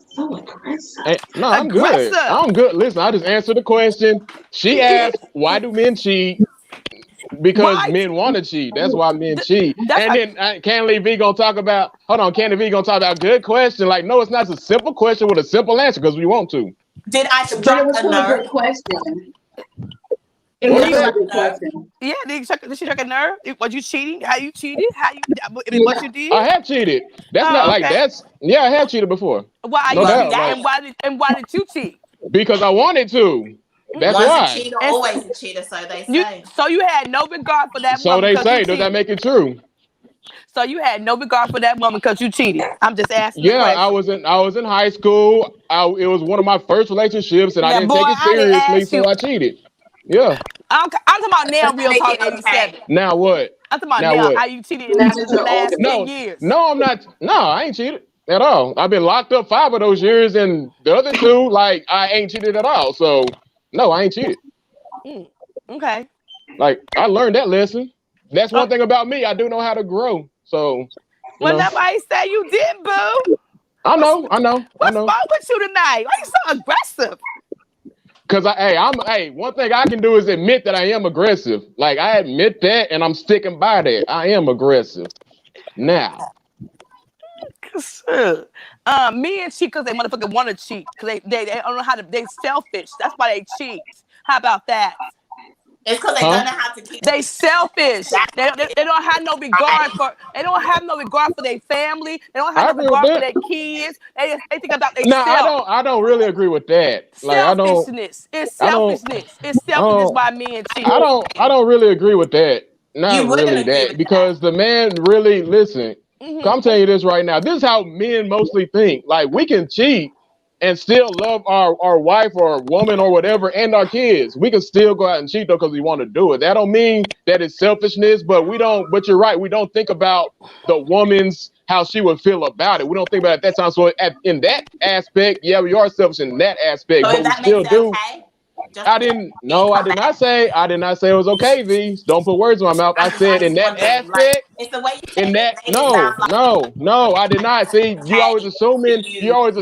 So aggressive. Hey, no, I'm good. I'm good. Listen, I just answered the question. She asked, why do men cheat? Because men want to cheat. That's why men cheat. And then Candy V gonna talk about, Candy V gonna talk about good question. Like, no, it's not a simple question with a simple answer because we want to. Did I But it strike was a still a good nerve? question. It Did was I still a strike good a nerve? question. Yeah, did she struck a nerve? Was you cheating? How you cheated? What you did? I have cheated. That's not Oh, like okay. yeah, I have cheated before. Why No you Well, cheated? doubt. Like And why did you cheat? because I wanted to. That's once a why. cheater, And always a cheater, so they you say. so you had no regard for that So woman they because you say. Does that cheated. make it true? So you had no regard for that woman because you cheated. I'm just asking the Yeah, I question. was in high school. It was one of my first relationships, and I Now, didn't boy, take it I didn't seriously, ask so you. I cheated. Yeah. I'm talking about now, Does that Real make Talk it 87. okay? Now what? I'm talking about Now now, what? how you cheated Now in that the you're last older. 10 years. No, I'm not. No, I ain't cheated at all. I've been locked up 5 of those years, and the other 2, like, I ain't cheated at all. So no, I ain't cheated. Okay. Like, I learned that lesson. That's Oh, one thing about me. I do know how to grow. So, you well, know, nobody say you did, boo. I know. What's wrong with you tonight? Why you so aggressive? Cause one thing I can do is admit that I am aggressive. Like, I admit that, and I'm sticking by that. I am aggressive. Now, Me and cheat because they motherfucking want to cheat. Because they don't know how to, they selfish. That's why they cheat. How about that? It's because they don't know how to keep. They selfish. They don't have no regard for. They don't have no regard for their family. They don't have I no agree with regard for that. their kids. They think about No, themselves. I don't really agree with that. Like, Selfishness. It's selfishness. It's selfishness why men cheat. I don't really agree with that. Not You wouldn't really agree that with because the man really listen. I'm telling you this right now. This is how men mostly think. Like, we can cheat and still love our wife or woman or whatever and our kids. We can still go out and cheat though because we want to do it. That don't mean that it's selfishness, but we don't. But you're right. We don't think about the woman's how she would feel about it. We don't think about it at that time. So in that aspect, yeah, we are selfish in that aspect, So but if we that still makes it do. okay. I did not say it was okay, V. Don't put words in my mouth. I said in that aspect. It's the way you say In that, it. It sounds like no, I did not. See, you always assuming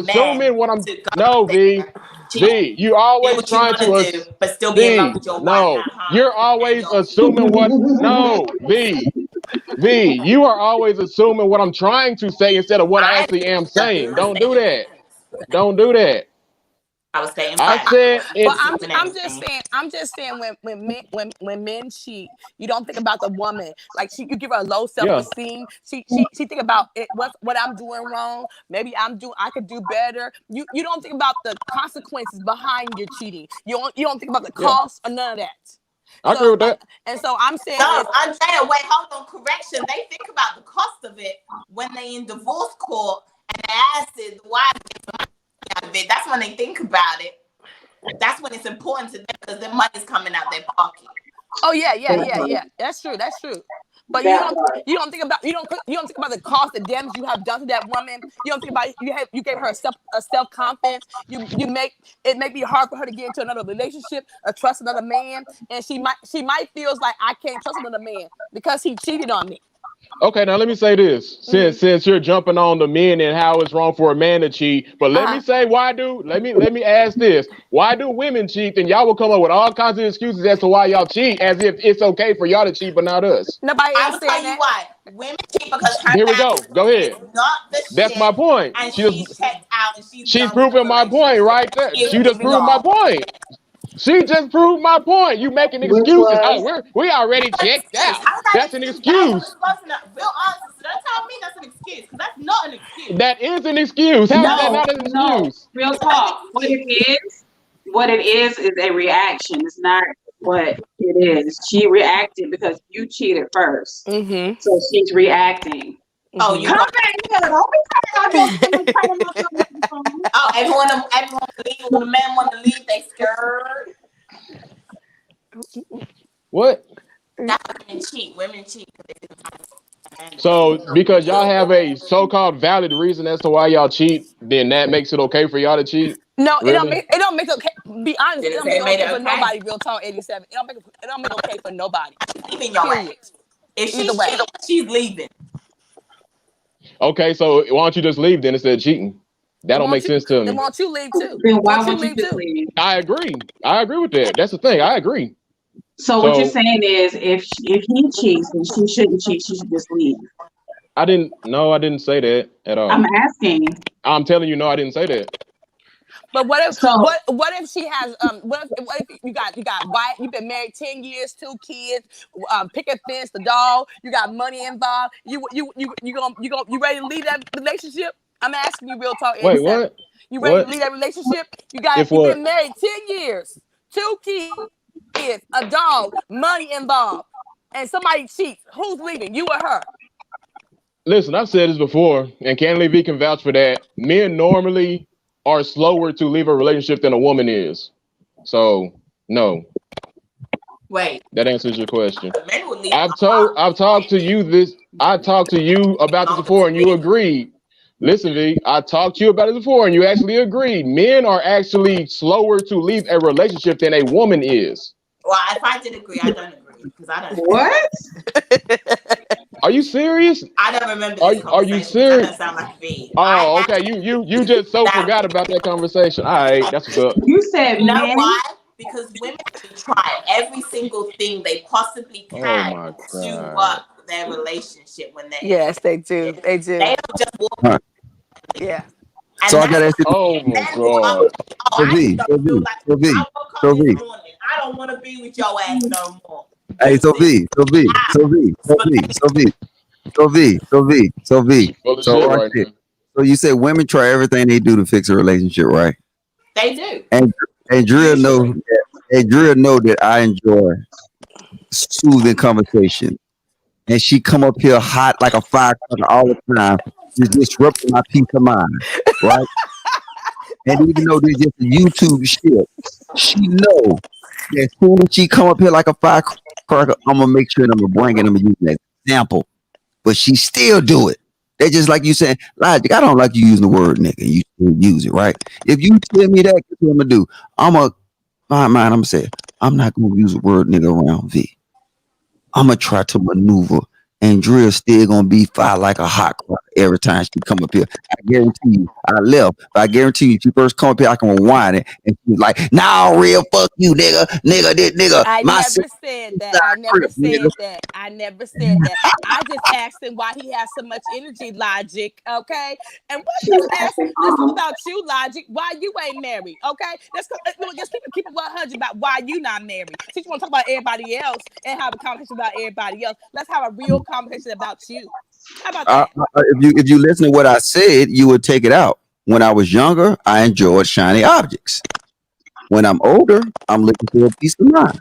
men what I'm. to go No, V, cheat, you do always what you trying want to to do, but still be in love V. with your wife No, at home you're and always your assuming kids. what's no, V. You are always assuming what I'm trying to say instead of what I I actually am just saying. didn't Don't say do your that. feelings. Don't do that. I was saying I facts. said But it. I'm just saying when men cheat, you don't think about the woman. Like you give her a low Yeah. self-esteem. She think about it, what I'm doing wrong. Maybe I could do better. You don't think about the consequences behind your cheating. You don't think about the Yeah. cost or none of that. I agree with that. And so I'm saying No, Andrea, wait, hold on. Correction. They think about the cost of it when they in divorce court and they ask the wife out of it. That's when they think about it. That's when it's important to them because their money's coming out their pocket. oh yeah. That's true. But you don't think about the cost, the damage you have done to that woman. You don't think about you gave her a self confidence. You make it may be hard for her to get into another relationship or trust another man, and she might feels like I can't trust another man because he cheated on me. Okay, now let me say this. Since you're jumping on the men and how it's wrong for a man to cheat, but let me say let me ask this. Why do women cheat? And y'all will come up with all kinds of excuses as to why y'all cheat, as if it's okay for y'all to cheat, but not us. Nobody I will tell you why. Women cheat because her Here we go. Go ahead. is not the That's shit, my point. and she's checked out and she's proving my point right there. She just proved my point. She just proved my point. You making excuses. Oh, we already checked out. That's an excuse. Real answers. So don't tell me that's an excuse because that's not an excuse. That is an excuse. How is that not an excuse? Real talk. What it is a reaction. It's not what it is. She reacted because you cheated first. Mm-hmm. So she's reacting. Oh, you come back here. Don't be oh, everyone leave. When the men want to leave, they scared. What? That's women cheat. So because y'all have a so-called valid reason as to why y'all cheat, then that makes it okay for y'all to cheat? No, really? it don't make okay. Be honest, it don't make okay for okay. nobody. Real Talk 87. It don't make okay for nobody. Leaving your ass. If she's leaving. Okay, so why don't you just leave then instead of cheating? That don't make sense to me. Then why don't you leave too? Then why would you just leave? I agree with that. That's the thing. I agree. So what you're saying is if he cheats, then she shouldn't cheat. She should just leave. I didn't say that at all. I'm asking. I'm telling you, no, I didn't say that. But what if So what if she has what if you got wife, you've been married 10 years, 2 kids, picket fence, the dog, you got money involved, you ready to leave that relationship? I'm asking you, real talk. Wait, 87. what? You ready What? to leave that relationship? You've What? been married 10 years, 2 kids, a dog, money involved, and somebody cheats. Who's leaving? You or her? Listen, I've said this before, and Canley V can vouch for that. Men normally are slower to leave a relationship than a woman is. So, no, Wait, that answers your question. men will leave. I've talked to you this. I talked to you about this before, and you agreed. Listen, V, I talked to you about it before, and you actually agreed. Men are actually slower to leave a relationship than a woman is. Well, if I did agree, I don't agree because I don't. what? Are you serious? I don't remember. Are you serious? That doesn't sound like me. Oh, okay. You just so forgot about that conversation. All right, that's what's up. You said You know men. why? Because women try every single thing they possibly Oh can my to God. work their relationship when they're Yes, they do. They do. They don't just walk. Huh. Yeah. So I gotta ask you, Oh my Men God. will up. So I V, just so don't feel V, like so V, I woke so up this V. morning. I don't want to be with your ass no more. Hey, so V, so V, so V, so V, so V, so V, so V, so V. Full of So shit watch right this. now. So you said women try everything they do to fix a relationship, right? They do. And Drill know that I enjoy soothing conversation. And she come up here hot like a firecracker all the time, just disrupting my peace of mind, right? And even though this just a YouTube shit, she know that as soon as she come up here like a firecracker, I'm gonna make sure that I'm gonna bring it. I'm gonna use that example, but she still do it. They just like you saying, Logic. I don't like you using the word nigga. You still use it, right? If you tell me that, guess what I'm gonna do? I'm gonna say, I'm not gonna use the word nigga around V. I'm gonna try to maneuver, and Drill still gonna be fire like a hot cracker every time she come up here. I guarantee you, I left, but I guarantee you, she first come up here, I can rewind it, and she's like, "Nah, real, fuck you, nigga, this nigga." I My never said that. I never said that. I never said that. I just asked him why he has so much energy, Logic. Okay, and what She was this asking is about you, Logic. Why you ain't married? Okay, let's keep it 100 about why you not married. Since you want to talk about everybody else and have a conversation about everybody else, let's have a real conversation about you. How about that? If you listen to what I said, you would take it out. When I was younger, I enjoyed shiny objects. When I'm older, I'm looking for a peace of mind.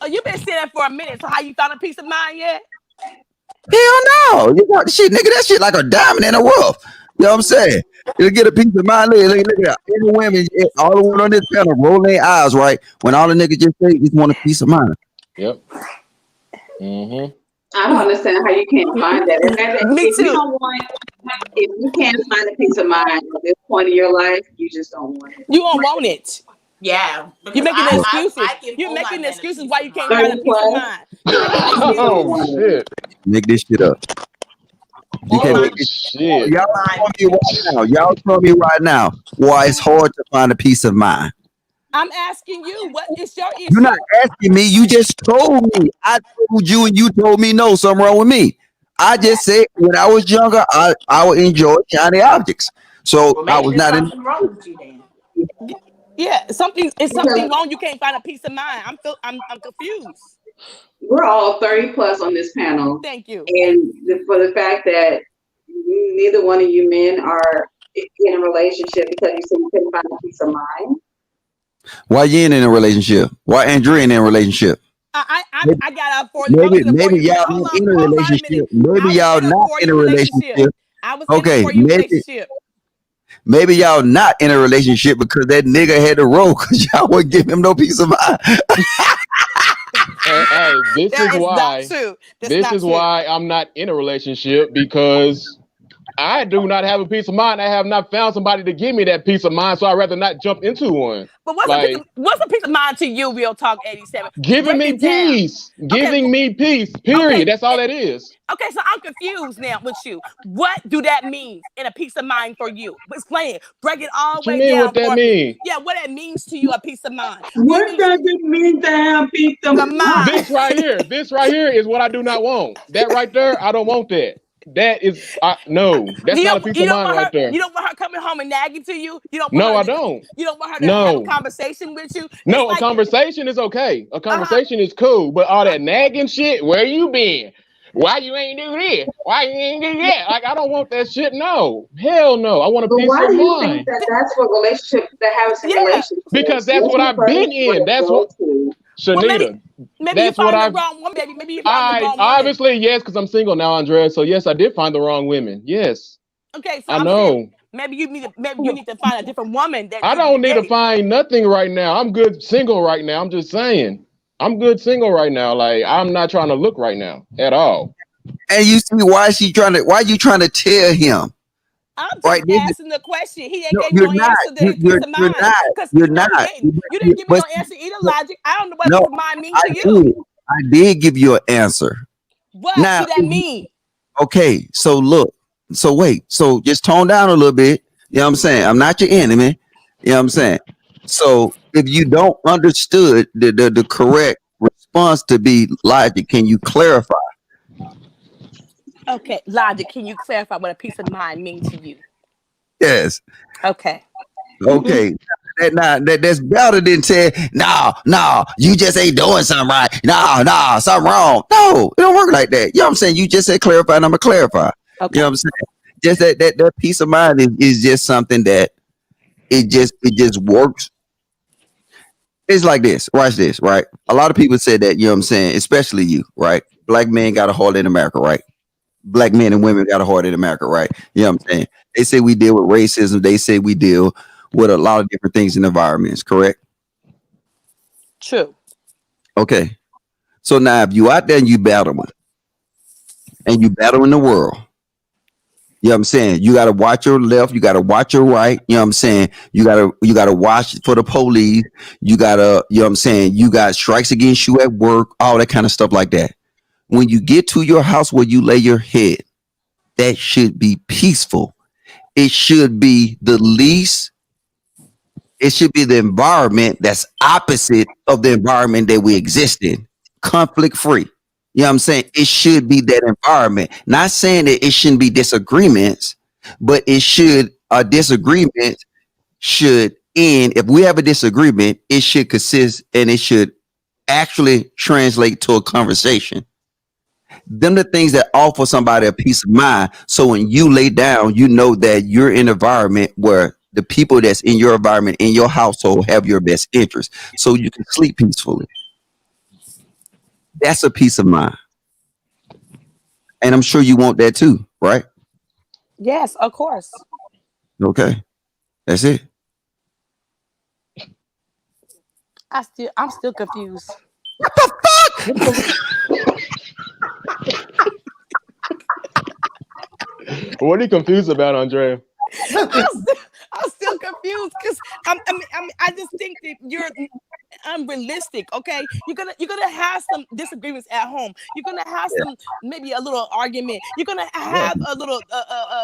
Oh, you've been saying that for a minute. So how you found a peace of mind yet? Hell no. You got the shit, nigga. That shit like a diamond in the rough. You know what I'm saying? You'll get a peace of mind. Look at that. Every women, all the women on this panel rolling their eyes, right? When all the niggas just say, just want a peace of mind. Yep. Mm-hmm. I don't understand how you can't find that. Me If too. if you can't find a peace of mind at this point in your life, you just don't want it. You don't want it. Yeah. You're making excuses. I give You're all my making men a excuses piece why of you can't mind. find a peace of mind. You're making excuses. Oh shit. Make this shit up. You All can't my make it. Shit. Y'all tell me right now. Y'all tell me right now why it's hard to find a peace of mind. I'm asking you, what is your issue? You're not asking me. You just told me. I told you, and you told me no. Something wrong with me. I just said when I was younger, I would enjoy shiny objects. So Well, I maybe was there's not in. something wrong with you then. Yeah, something wrong. You can't find a peace of mind. I'm confused. We're all 30 plus on this panel, Thank you. and for the fact that neither one of you men are in a relationship because you said you couldn't find a peace of mind. Why you ain't in a relationship? Why Andrea ain't in a relationship? I got a 40. Maybe y'all not in a relationship. Maybe y'all not in a relationship. I was Okay, in a 4-year relationship. Maybe y'all not in a relationship because that nigga had to roll because y'all wouldn't give him no peace of mind. Hey, this That is is why. not true. This is why I'm not in a relationship, because I do not have a peace of mind. I have not found somebody to give me that peace of mind, so I'd rather not jump into one. But what's a peace of mind to you, Real Talk 87? Giving me peace. Giving me peace. Period. Okay. That's all that is. Okay, so I'm confused now with you. What do that mean in a peace of mind for you? Explain it. Break it all the way What you mean? down What that for me. mean? Yeah, what that means to you, a peace of mind. What does it mean to have peace of mind? This right here is what I do not want. That right there, I don't want that. That is, no, that's not a piece of mind right there. You don't want her coming home and nagging to you. You don't. No, I don't. You don't want her to have a conversation with you. No, a conversation is okay. A conversation is cool, but all that nagging shit, where you been? Why you ain't do this? Why you ain't do that? Like, I don't want that shit. No, hell no. I want a piece of mind. Why do you think that's what relationship? Because that's what I've been in. That's what. Shanita, maybe you find the wrong one, baby. Maybe you find the wrong woman. Obviously, yes, because I'm single now, Andrea. So yes, I did find the wrong women. Yes. Okay, so I know. Maybe you need to find a different woman. I don't need to find nothing right now. I'm good single right now. I'm just saying. I'm good single right now. Like, I'm not trying to look right now at all. And you see why you trying to tell him? I'm just asking the question. He ain't gave me no answer to You're not. You didn't give me no answer either, Logic. I don't know what peace of mind means to you. I did give you an answer. What does that mean? Okay, so look. So wait. So just tone down a little bit. You know what I'm saying? I'm not your enemy. You know what I'm saying? So if you don't understood the correct response to be Logic, can you clarify? Okay, Logic, can you clarify what a peace of mind means to you? Yes. Okay. That's better than saying, no, you just ain't doing something right. No, something wrong. No, it don't work like that. You know what I'm saying? You just said clarify, and I'm gonna clarify. Okay. You know what I'm saying? Just that peace of mind is just something that it just works. It's like this. Watch this, right? A lot of people said that, you know what I'm saying, especially you, right? Black men got a heart in America, right? Black men and women got a heart in America, right? You know what I'm saying? They say we deal with racism. They say we deal with a lot of different things in environments, correct? True. Okay. So now if you out there and you battling the world, you know what I'm saying? You got to watch your left. You got to watch your right. You know what I'm saying? You got to watch for the police. You got to, you know what I'm saying? You got strikes against you at work, all that kind of stuff like that. When you get to your house where you lay your head, that should be peaceful. It should be the environment that's opposite of the environment that we exist in. Conflict free. You know what I'm saying? It should be that environment. Not saying that it shouldn't be disagreements, but a disagreement should end. If we have a disagreement, it should consist and it should actually translate to a conversation. Them the things that offer somebody a peace of mind. So when you lay down, you know that you're in an environment where the people that's in your environment, in your household, have your best interest. So you can sleep peacefully. That's a peace of mind. And I'm sure you want that too, right? Yes, of course. Okay. That's it. I'm still confused. What the fuck? What are you confused about, Andrea? I'm still confused because I just think that you're unrealistic. Okay, you're gonna have some disagreements at home. You're gonna have some, maybe a little argument. You're gonna have a little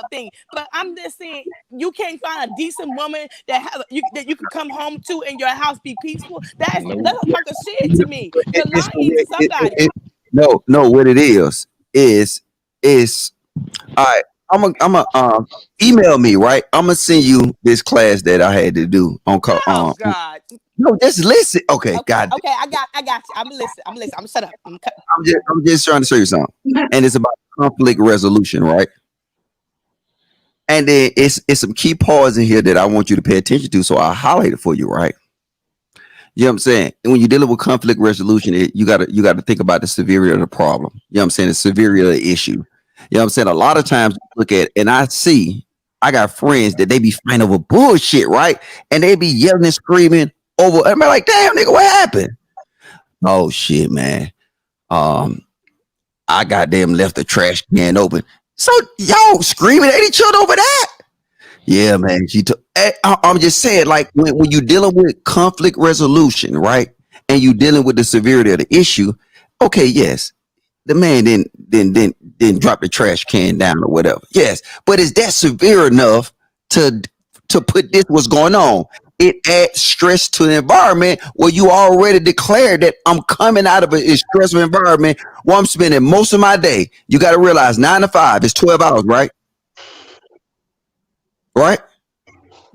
thing. But I'm just saying, you can't find a decent woman that you can come home to and your house be peaceful. That's a talk of shit to me. You're lying to somebody. No. What it is all right. I'm gonna email me, right? I'm gonna send you this class that I had to do on call. Oh God. No, just listen. Okay, God. Okay, I got you. I'm listening. I'm shut up. I'm just trying to show you something, and it's about conflict resolution, right? And then it's some key parts in here that I want you to pay attention to, so I'll highlight it for you, right? You know what I'm saying? And when you're dealing with conflict resolution, you gotta think about the severity of the problem. You know what I'm saying? The severity of the issue. You know what I'm saying? A lot of times look at, and I got friends that they be fighting over bullshit, right? And they be yelling and screaming over, and I'm like, damn, nigga, what happened? Oh shit, man. I goddamn left the trash can open. So y'all screaming at each other over that? Yeah, man. I'm just saying, like, when you're dealing with conflict resolution, right? And you're dealing with the severity of the issue, okay, yes. The man didn't drop the trash can down or whatever. Yes, but is that severe enough to put this what's going on? it adds stress to the environment where you already declared that I'm coming out of a stressful environment where I'm spending most of my day. You got to realize 9 to 5 is 12 hours, right? Right?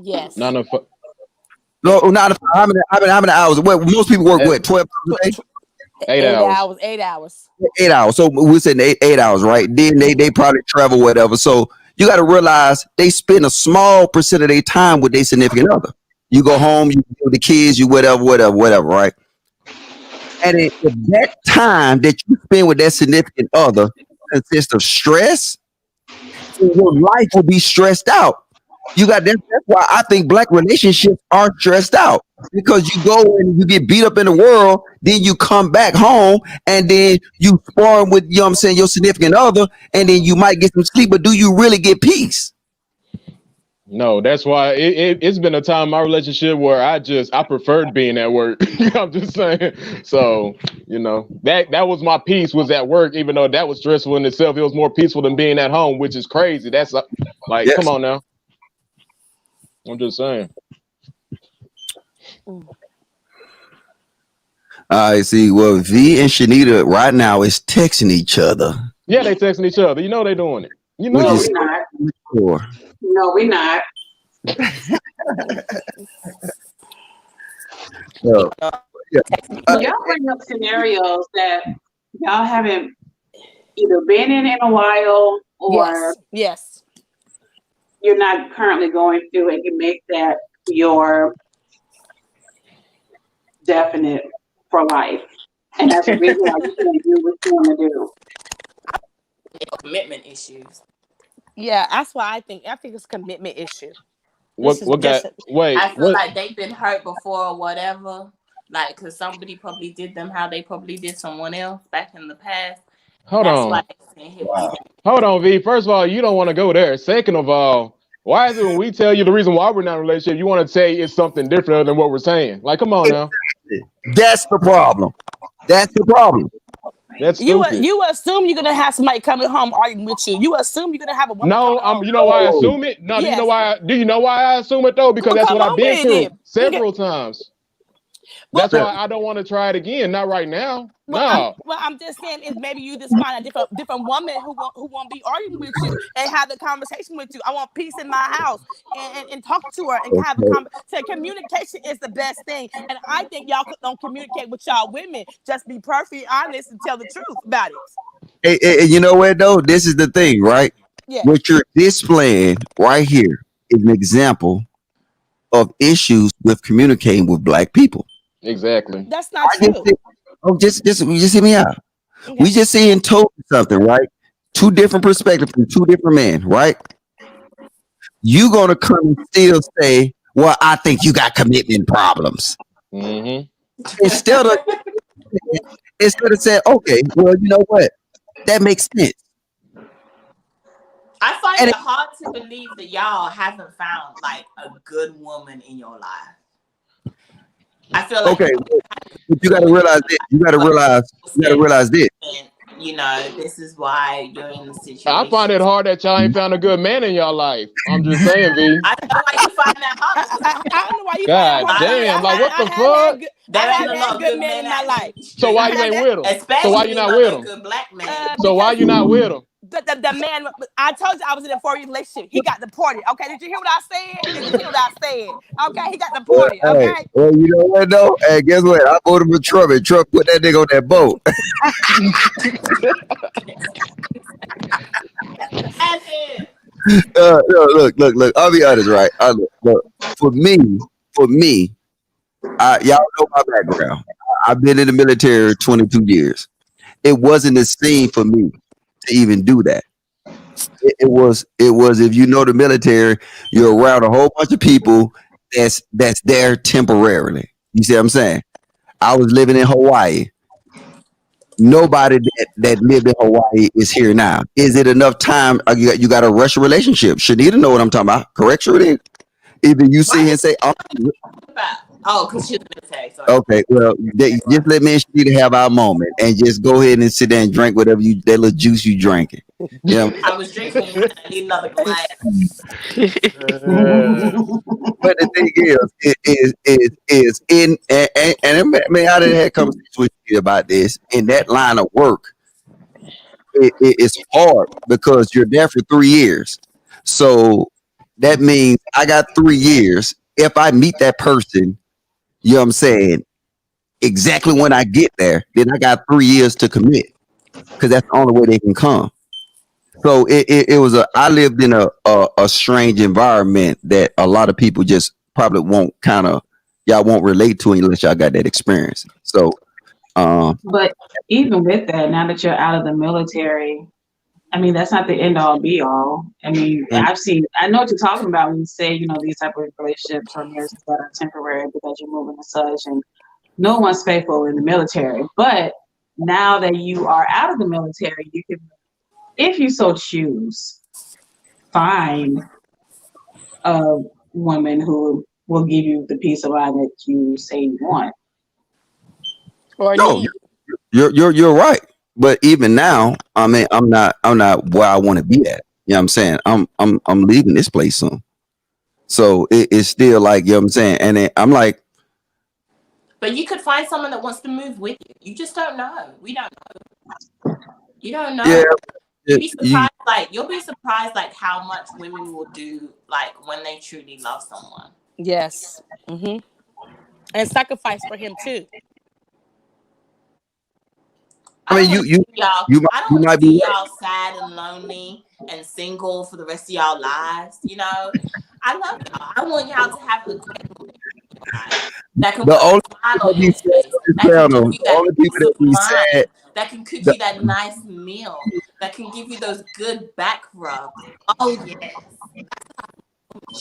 Yes. No, No, 9 to 5. How many hours? What most people work what? 12 hours a day? 8 hours. 8 hours. 8 hours. So we're saying 8 hours, right? Then they probably travel, whatever. So you got to realize they spend a small percent of their time with their significant other. You go home, you with the kids, you whatever, right? And if that time that you spend with that significant other consists of stress, your life will be stressed out. You got that. That's why I think black relationships are stressed out, because you go and you get beat up in the world, then you come back home and then you sparring with, you know what I'm saying, your significant other, and then you might get some sleep, but do you really get peace? No, that's why it's been a time in my relationship where I preferred being at work. I'm just saying. So, that was my peace, was at work, even though that was stressful in itself. It was more peaceful than being at home, which is crazy. That's like, Yes. Come on now. I'm just saying. I see. Well, V and Shanita right now is texting each other. Yeah, they texting each other. You know they doing it. You know. No, Which is- we're not. Sure. No, we're not. So, Y'all bring up scenarios that y'all haven't either been in a while, or Yes. you're not currently going through, and you make that your definite for life. And that's the reason why you can't do what you want to do. Commitment issues. Yeah, that's why I think it's a commitment issue. What got? Wait. I feel What? like they've been hurt before or whatever. Like, because somebody probably did them how they probably did someone else back in the past. Hold That's on. why they can't hit me. Hold on, V. First of all, you don't want to go there. Second of all, why is it when we tell you the reason why we're not in a relationship, you want to say it's something different than what we're saying? Like, come on now. that's the problem. That's the problem. That's You stupid. you assume you're gonna have somebody coming home arguing with you. You assume you're gonna have a woman. No, coming home. you know why I assume it? No, Yes. do you know why I assume it though? Because Well, that's come what I've on been with through it. several times. Well, That's why I don't want to try it again. Not right now. No. I'm just saying, is maybe you just find a different woman who won't be arguing with you and have the conversation with you. I want peace in my house and talk to her and have a conversation. So communication is the best thing, and I think y'all don't communicate with y'all women. Just be perfectly honest and tell the truth about it. Hey, you know what though? This is the thing, right? Yeah. What you're displaying right here is an example of issues with communicating with black people. Exactly. That's not true. Just hear me out. Okay. We just seeing told something, right? Two different perspectives from two different men, right? You gonna come and still say, "Well, I think you got commitment problems," Mm-hmm. instead of saying, "Okay, well, you know what? That makes sense." I find And it hard to believe that y'all haven't found like a good woman in your life. I feel like Okay, but you got to realize this. You got to realize this. and, this is why you're in the situation. I find it hard that y'all ain't found a good man in your life. I'm just saying, V. I don't know why you find that hard. I don't know why you. God find it hard. damn, like, what the I fuck? There have ain't a had lot of good men in my out life. in the So why street. you ain't with him? Especially So why you not with him? Good black man. So why you not with him? The man, I told you I was in a 4-year relationship. He got deported. Okay, did you hear what I said? Did you hear what I said? Okay, he got deported. Okay. Hey, well, you know what though? Hey, guess what? I voted for Trump, and Trump put that nigga on that boat. That's it. Look. I'll be honest, right? Look. For me, y'all know my background. I've been in the military 22 years. It wasn't the same for me to even do that. It was if you know the military, you're around a whole bunch of people that's there temporarily. You see what I'm saying? I was living in Hawaii. Nobody that lived in Hawaii is here now. Is it enough time? You got to rush a relationship. Shanita know what I'm talking about. Correct, Shanita? Either you sit here and say, because she's in the military. So okay, well, just let me and Shanita have our moment and just go ahead and sit there and drink whatever that little juice you drinking. Yeah. I was drinking and I need another glass. But the thing is in and man, I didn't have conversation with you about this. In that line of work, it's hard because you're there for 3 years. So that means I got 3 years. If I meet that person, you know what I'm saying, exactly when I get there, then I got 3 years to commit because that's the only way they can come. So it was I lived in a strange environment that a lot of people just probably won't y'all won't relate to unless y'all got that experience. So But even with that, now that you're out of the military, I mean, that's not the end all be all. I mean, I know what you're talking about when you say, these type of relationships or marriages that are temporary because you're moving and such, and no one's faithful in the military. But now that you are out of the military, you can, if you so choose, find a woman who will give you the peace of mind that you say you want. Or no, need. you're right. But even now, I mean, I'm not where I want to be at. You know what I'm saying? I'm leaving this place soon. So it's still like, you know what I'm saying? And then I'm like, But you could find someone that wants to move with you. You just don't know. We don't know. You don't know. yeah, You'll be surprised like how much women will do like when they truly love someone. Yes. Mm-hmm. And sacrifice for him too. I mean, you I don't want might to be see right. y'all sad and lonely and single for the rest of y'all lives. I love y'all. I want y'all to have a great life that can The put only a smile people on that be your sad face, on this that can give panel, you the that only people peace that of be mind, sad, that can cook the, you that nice meal, that can give you those good back rubs. Oh yes.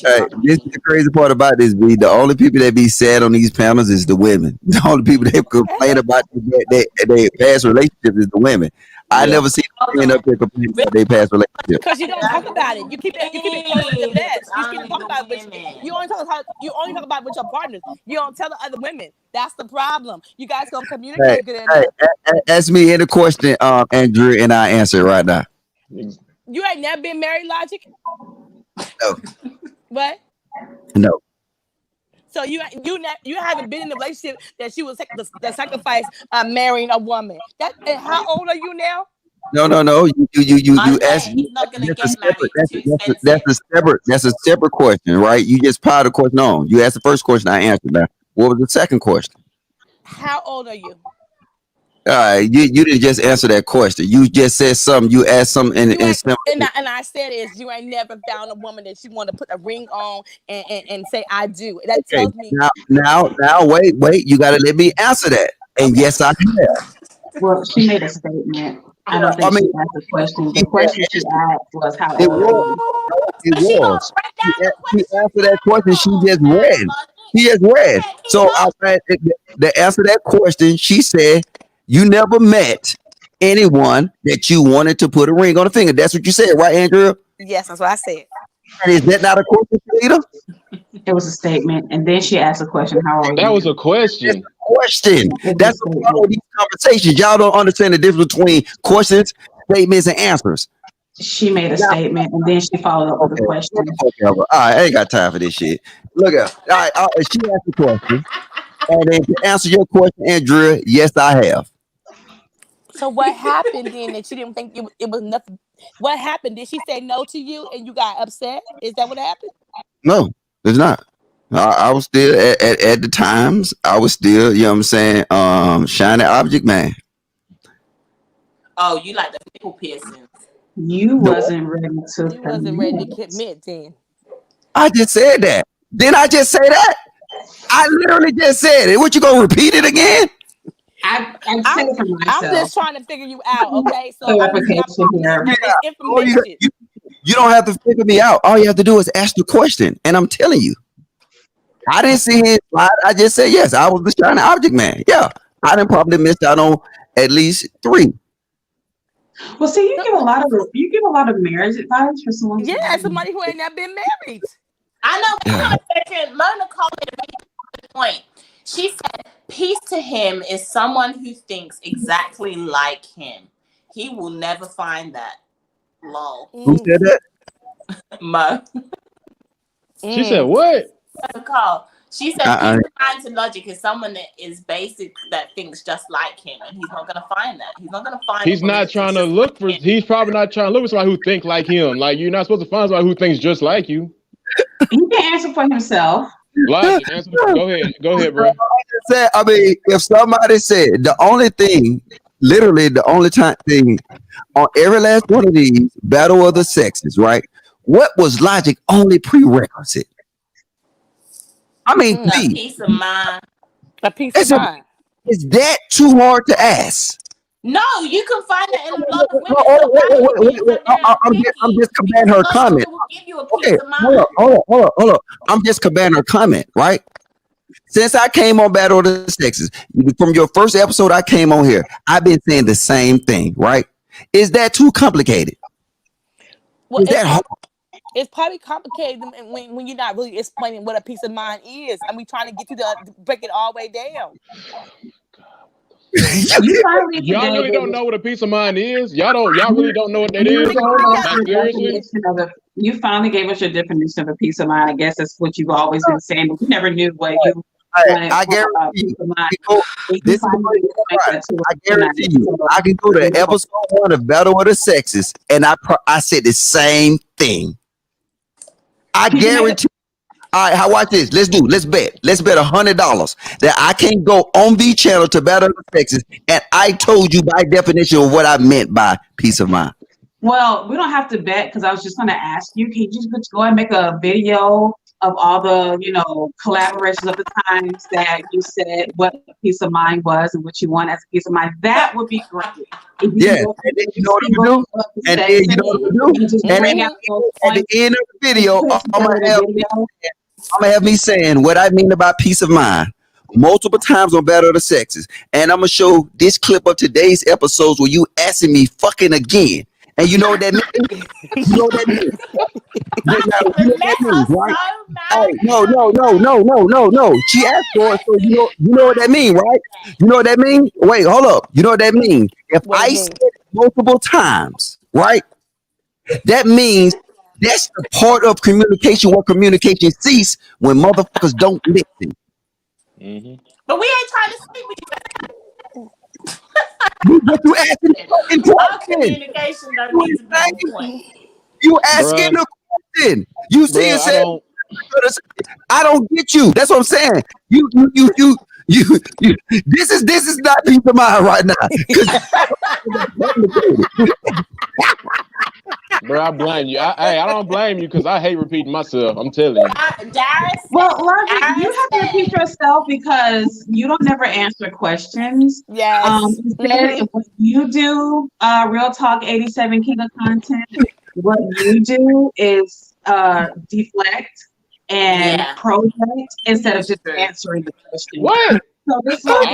hey, this is the crazy part about this, B. The only people that be sad on these panels is the women. The only people that complain about their past relationships is the women. I Yeah. never see men up there complaining about their past relationship. Because you don't talk about it. You keep it close to your vest. You keep Only talking the about it, but women. you only talk about it with your partners. You don't tell the other women. That's the problem. You guys don't Hey, communicate good hey, enough. ask me any question, Andrew, and I answer it right now. You ain't never been married, Logic? No, What? no, So you haven't been in a relationship that she would the sacrifice marrying a woman. And how old are you now? no. You ask. He's not gonna That's a get separate. married. It's too expensive. That's a separate question, right? You just piled the question on. You asked the first question, I answered that. What was the second question? How old are you? You didn't just answer that question. You just said something. You asked something And I said is you ain't never found a woman that you want to put a ring on and say I do. That okay. tells me Now, wait. You got to let me answer that. And okay. yes, I have. Well, she made a statement. I don't I think she mean, asked a question. she The question she asked was, "How it old are was. you?" It But she gonna was. break down the She question. answered that question. She Come just on now, read. Logic. She just read. Okay, keep So up. the answer to that question, she said, "You never met anyone that you wanted to put a ring on the finger." That's what you said, right, Andrew? Yes, that's what I said. And is that not a question, Peter? It was a statement, and then she asked a question, "How old are That was a you?" That's question. the question. It was That's a the problem with statement. these conversations. Y'all don't understand the difference between questions, statements, and answers. She made a Now, statement, and then she followed up with a okay, what the question. fuck ever. All right, I ain't got time for this shit. Look at all right, she asked the question, and then to answer your question, Andrea, yes, I have. So what happened then that you didn't think it was nothing? What happened? Did she say no to you and you got upset? Is that what happened? No, it's not. I was still at the times. I was still, you know what I'm saying, shiny object man. Oh, you like the nipple piercings. You No, wasn't ready to You wasn't ready to commit. commit then. I just said that. Didn't I just say that? I literally just said it. What you gonna repeat it again? I said I'm it for I'm myself. just trying to figure you out, okay? So Clarification here. it's All information. you don't have to figure me out. All you have to do is ask the question, and I'm telling you, I didn't see his slide. I just said yes. I was the shiny object man. Yeah, I didn't probably missed out on at least 3. Well, see, you give a lot of marriage advice for someone who's Yeah, not somebody who ain't never been married. I know. Hang Yeah. on a second. Mona called it a really good point. She said, "Peace to him is someone who thinks exactly like him. He will never find that." Lol. Who said that? Mo. She said what? Carl. She said Uh-uh. peace of mind to logic is someone that is basic, that thinks just like him, and he's not gonna find that. He's not gonna find. He's not trying to look for. He's probably not trying to look for somebody who think like him. Like you're not supposed to find somebody who thinks just like you. He can answer for himself. Logic, answer. Go ahead, bro. I mean, if somebody said the only thing, literally the only thing on every last one of these battle of the sexes, right? What was logic only prerequisite? I mean, a peace of mind. A peace of mind. Is that too hard to ask? No, you can find it in a lot of women. I'm just combating her comment. Okay, hold up. I'm just combating her comment, right? Since I came on Battle of the Sexes, from your first episode I came on here, I've been saying the same thing, right? Is that too complicated? Well, is that hard? It's probably complicated when you're not really explaining what a peace of mind is. I mean, trying to get you to break it all the way down. Y'all really don't know what a peace of mind is? Y'all really don't know what that is? Like, seriously? You finally gave us your definition of a peace of mind. I guess that's what you've always been saying, but we never knew what you. I guarantee you. I guarantee you. I can go to episode 1 of Battle of the Sexes, and I said the same thing. I guarantee. All right, watch this. Let's bet. Let's bet $100 that I can go on the channel to Battle of the Sexes, and I told you by definition of what I meant by peace of mind. Well, we don't have to bet because I was just going to ask you. Can you just go and make a video of all the, collaborations of the times that you said what peace of mind was and what you want as a peace of mind? That would be great. Yeah, and then you know what I'm gonna do? And then you know what I'm gonna do? And then at the end of the video, I'm gonna have me saying what I mean about peace of mind multiple times on Battle of the Sexes, and I'm gonna show this clip of today's episodes where you asking me fucking again. And you know what that means? You know what that means? Right? Hey, no. She asked for it, so you know what that means, right? You know what that means? Wait, hold up. You know what that means? If I said it multiple times, right? That means that's the part of communication where communication cease when motherfuckers don't listen. Mm-hmm. But we ain't trying to speak with you. But you asking the fucking question. Communication don't need to be on point. You asking the question. You see and say, I don't get you. That's what I'm saying. You. This is not peace of mind right now. Bro, I blame you. I don't blame you because I hate repeating myself. I'm telling you. Darius, Logic, you have to repeat yourself because you don't never answer questions. Yes. Instead, what you do, Real Talk 87 King of Content, what you do is deflect and project instead of just answering the question. What? So this whoa.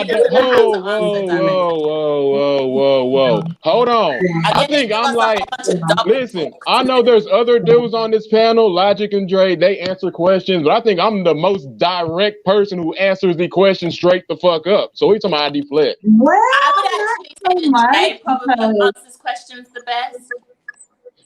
Hold on. I think I'm like, listen, I know there's other dudes on this panel, Logic and Dre, they answer questions, but I think I'm the most direct person who answers the question straight the fuck up. So we talking about deflect. Well, I would actually say Dre probably answers questions the best.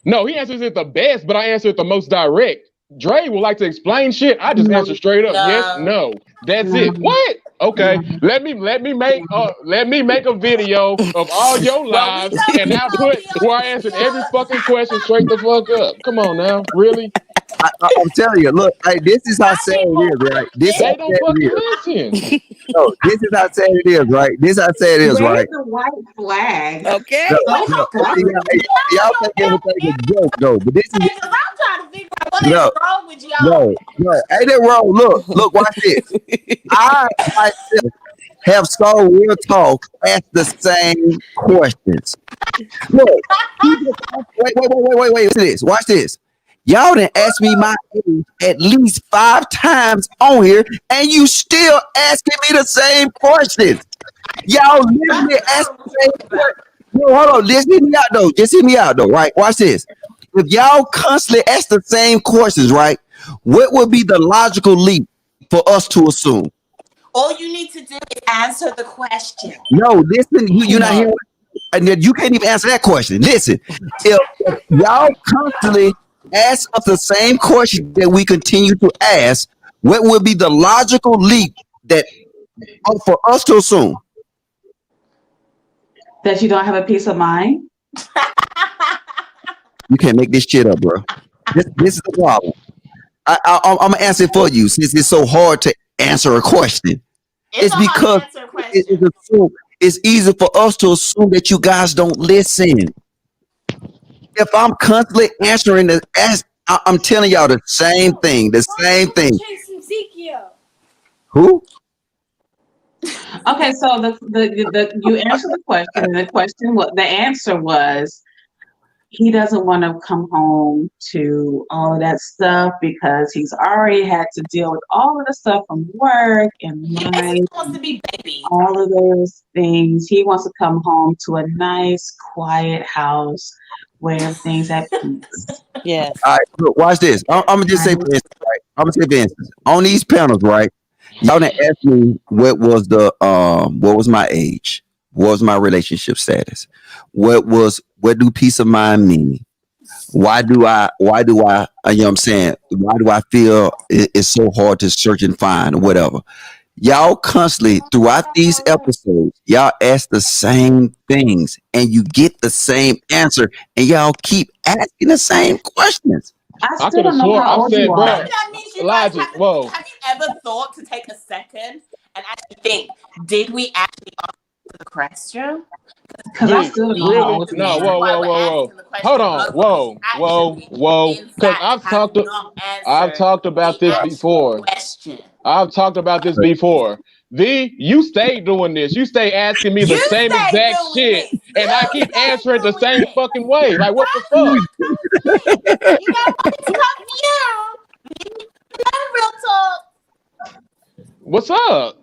No, he answers it the best, but I answer it the most direct. Dre will like to explain shit. I just answer straight up. Yes, no. That's it. What? Okay. Let me make a video of all your lives and now put where I answered every fucking question straight the fuck up. Come on now, really? I'm telling you, look, this is how sad it is, right? They don't fucking listen. No, this is how sad it is, right? This is how sad it is, right? The white flag. Okay. Y'all think everything's a joke, though, but this is. I'm trying to figure out what is wrong with y'all. No, ain't it wrong? Look, watch this. I myself have saw Real Talk ask the same questions. Look, wait. Watch this. Y'all done asked me my age at least 5 times on here, and you still asking me the same questions. Y'all literally asking the same questions. No, hold on. Just hear me out though. Right? Watch this. If y'all constantly ask the same questions, right? What would be the logical leap for us to assume? All you need to do is answer the question. No, listen. You're not hearing. and then you can't even answer that question. Listen, if y'all constantly ask us the same question that we continue to ask, what would be the logical leap that for us to assume? That you don't have a peace of mind? You can't make this shit up, bro. This is the problem. I'm gonna answer it for you since it's so hard to answer a question. It's because it's easy for us to assume that you guys don't listen. If I'm constantly answering I'm telling y'all the same thing. Who? Okay, so the you answered the question, and the answer was he doesn't want to come home to all of that stuff because he's already had to deal with all of the stuff from work and life. He wants to be baby. All of those things. He wants to come home to a nice, quiet house where everything's at peace. Yes. All right, look, watch this. I'm gonna just say for instance, right? I'm gonna say for instance, on these panels, right? Y'all done asked me what was my age? What was my relationship status? What do peace of mind mean? Why do I you know what I'm saying? Why do I feel it's so hard to search and find or whatever? Y'all constantly throughout these episodes, y'all ask the same things and you get the same answer, and y'all keep asking the same questions. I still don't know how old you are. That means you guys have you ever thought to take a second and actually think, did we actually answer the question? Because I still don't know how old you are. Whoa. Hold on, whoa. Because I've talked about this before. I've talked about this before. You stay doing this. You stay asking me the same exact shit, and I keep answering the same fucking way. Like, what the fuck? You know what? Real talk. What's up?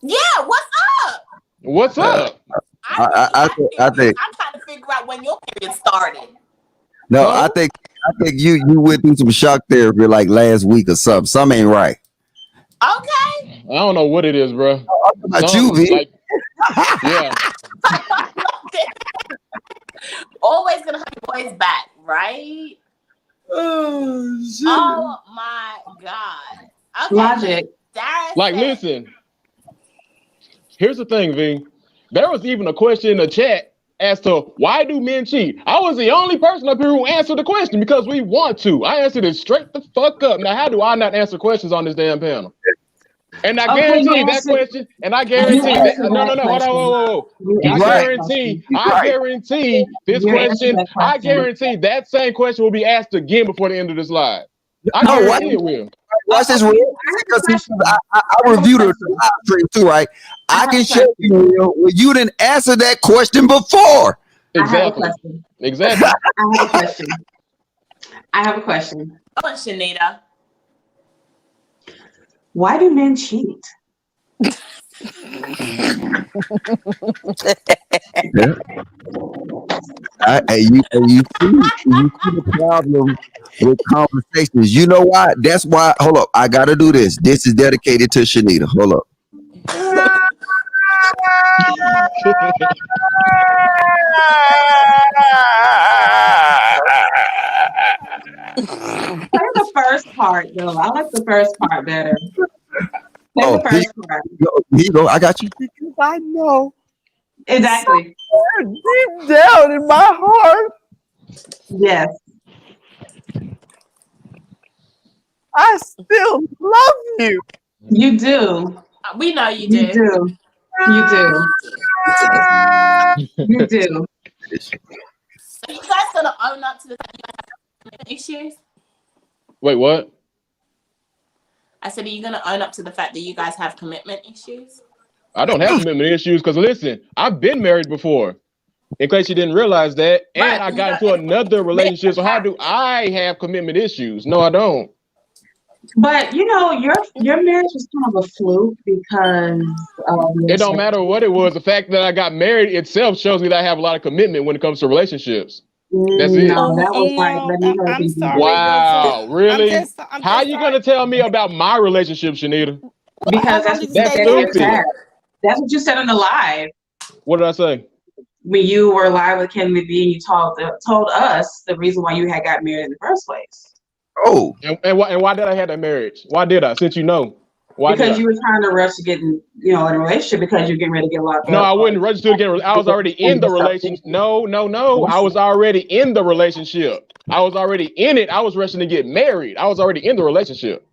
Yeah, what's up? What's up? I think I'm trying to figure out when your period started. No, I think you went through some shock therapy like last week or something. Something ain't right. Okay. I don't know what it is, bro. About you, V. Like, yeah. Always gonna have your voice back, right? Oh, shit. Oh my God. Okay. Logic. Like, listen. Here's the thing, V. There was even a question in the chat as to why do men cheat? I was the only person up here who answered the question because we want to. I answered it straight the fuck up. Now, how do I not answer questions on this damn panel? And I guarantee that question, and I guarantee that. No, hold on, whoa. I guarantee this question, I guarantee that same question will be asked again before the end of this live. I guarantee it will. Watch this, real. I reviewed the live stream too, right? I can show you, Will, where you didn't answer that question before. Exactly. I have a question. Come on, Shanita. Why do men cheat? Yeah. You see the problem with conversations. You know why? That's why. Hold up. I got to do this. This is dedicated to Shanita. Hold up. Play the first part, though. I like the first part better. Play the first part. Here you go. I got you. Because I know. Exactly. Deep down in my heart. Yes. I still love you. You do. We know you do. You do. You do. You do. Are you guys gonna own up to the fact you guys have issues? Wait, what? I said, are you gonna own up to the fact that you guys have commitment issues? I don't have commitment issues because listen, I've been married before. In case you didn't realize that, and I got into another relationship. So how do I have commitment issues? No, I don't. But you know, your marriage was kind of a fluke because it don't matter what it was. The fact that I got married itself shows me that I have a lot of commitment when it comes to relationships. That's it. No, that was like, I'm sorry. Wow, really? I'm How are you gonna tell me about my relationship, Shanita? Because that's what you said in the live. What did I say? when you were live with Kennedy B and you told us the reason why you had got married in the first place. Oh, And why did I have that marriage? Why did I? Since you know, why did Because I? you were trying to rush to get in, in a relationship because you're getting ready to get locked No, up. I wouldn't register again. I was already in the relationship. No. I was already in the relationship. I was already in it. I was rushing to get married. I was already in the relationship.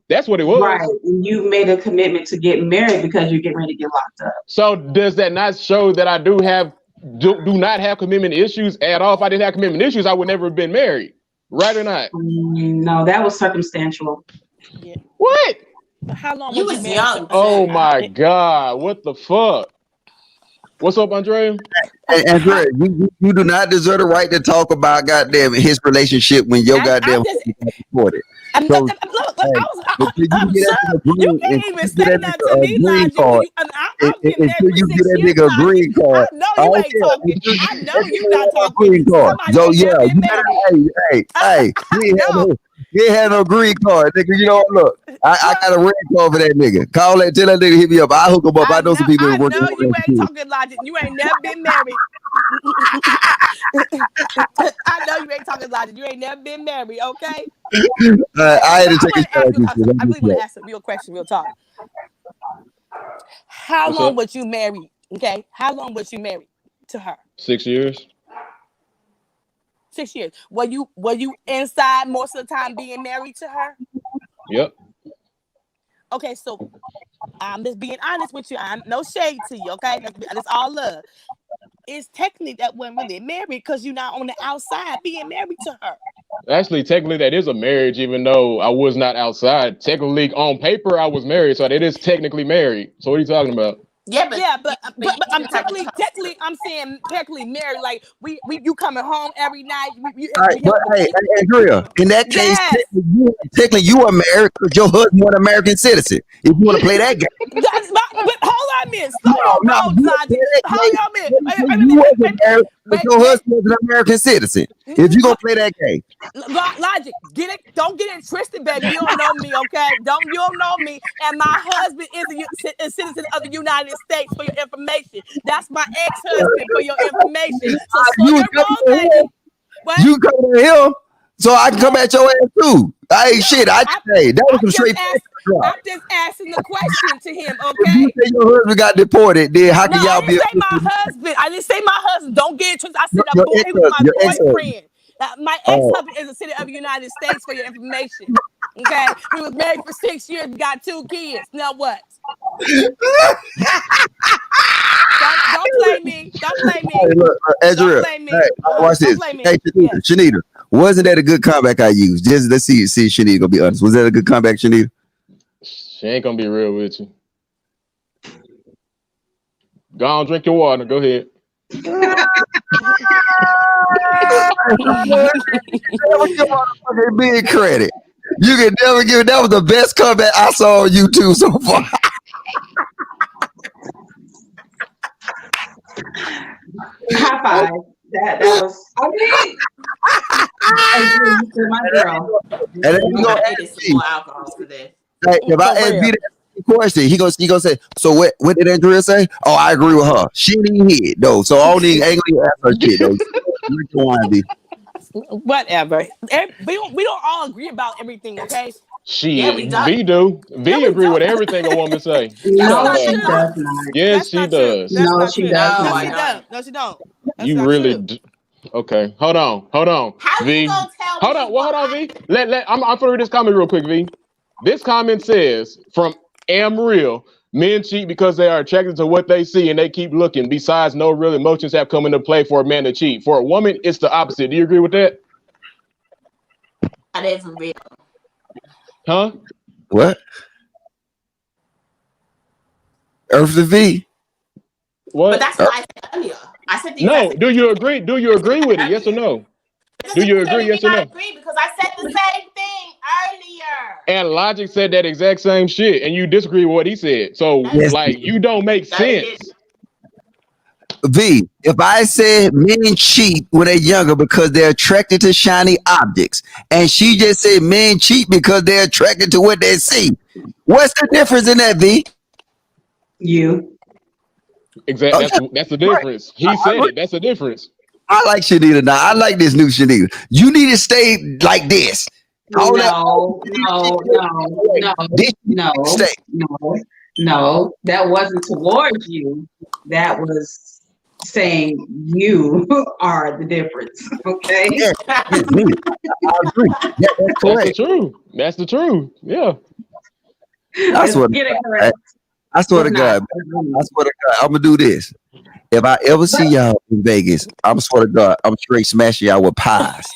That's what it was. Right. And you made a commitment to get married because you're getting ready to get locked up. So does that not show that I do not have commitment issues at all? If I didn't have commitment issues, I would never have been married. Right or not? No, that was circumstantial. Yeah. What? How long You was was married young. to- Oh my God. What the fuck? What's up, Andrea? Andrea, you do not deserve the right to talk about goddamn his relationship when your goddamn supported. So, until you get that nigga You can't even say nothing to me, Logic. Until you get that nigga a green card. I know you ain't talking. I know you not talking. Green card. So Somebody yeah, ain't you never gotta, been married. hey, you ain't had no green card, nigga. You know, look, I got a red card for that nigga. Call that, tell that nigga hit me up. I hook him up. I know some people that work. I know you ain't talking, Logic. You ain't never been married. I know you ain't talking, Logic. You ain't never been married, okay? I had to take I a really want to ask a real question, real talk. How What's long up? was you married? Okay, how long was you married to her? 6 years. 6 years. Were you inside most of the time being married to her? Yep. Okay, so I'm just being honest with you. I'm no shade to you, okay? That's all love. It's technically that wasn't really married because you're not on the outside being married to her. Actually, technically, that is a marriage, even though I was not outside. Technically, on paper, I was married, so it is technically married. So what are you talking about? Yeah, but I'm technically I'm saying technically married. Like you coming home every night. All right, but hey, Andrea, in that case, technically you are married because your husband was an American citizen. If you want to play that game, but hold on a minute. Slow your roll, Logic. Hold on a minute. You wasn't married because your husband was an American citizen. If you gonna play that game, Logic, don't get it twisted, baby. You don't know me, okay? You don't know me. And my husband is a citizen of the United States for your information. That's my ex-husband for your information. So slow your roll, baby. What? You come to him, so I can come at your ass too. Hey, shit, I just say that was some straight. I'm just asking the question to him, okay? If you say your husband got deported, then how can y'all be? I didn't say my husband. I didn't say my husband. Don't get it twisted. I said he was my boyfriend. My ex-husband is a citizen of the United States for your information. Okay? We was married for 6 years. We got 2 kids. Now what? Don't play me. Don't play me. Hey, look, Ezra, hey, watch this. Hey, Shanita, wasn't that a good comeback I used? Just let's see Shanita gonna be honest. Was that a good comeback, Shanita? She ain't gonna be real with you. Go on, drink your water. Go ahead. Big credit. You can never give it. That was the best comeback I saw on YouTube so far. High five. That was. My girl. And then you gonna ask more alcohol for this. Hey, if I ask B that question, he gonna say, so what did Andrea say? Oh, I agree with her. She didn't hit though, so I ain't gonna ask her shit though. Whatever. We don't all agree about everything, okay? V do. V agree with everything a woman say. No, she does not. Yes, she does. No, she does not. No, she don't. You really do. Okay, hold on. How V. you gonna tell hold on, hold on, V. I'm gonna read this comment real quick, V. This comment says from Am Real, men cheat because they are attracted to what they see and they keep looking. Besides, no real emotions have come into play for a man to cheat. For a woman, it's the opposite. Do you agree with that? That isn't real. Huh? What? Earth the V. What? But that's what I said earlier. I said no. Do you agree? Do you agree with it? Yes or no? Do you agree? Yes or no? I agree because I said the same thing earlier. And Logic said that exact same shit, and you disagree with what he said. So, like, you don't make sense. V, if I said men cheat when they're younger because they're attracted to shiny objects, and she just said men cheat because they're attracted to what they see, what's the difference in that, V? You. Exactly. Okay, That's the right. difference. He said it. That's the difference. I like Shanita now. I like this new Shanita. You need to stay like this. All that No, no, no, no, this no, stay. no, no. That wasn't towards you. That was saying you are the difference. Okay. Yeah, I agree. I agree. Yeah, that's That's the correct. truth. That's the truth. Yeah. I Let's swear to get it God. correct. I swear to It's not. God. I swear to God. I'm gonna do this. If I ever see y'all in Vegas, I'm swear to God, I'm straight smashing y'all with pies.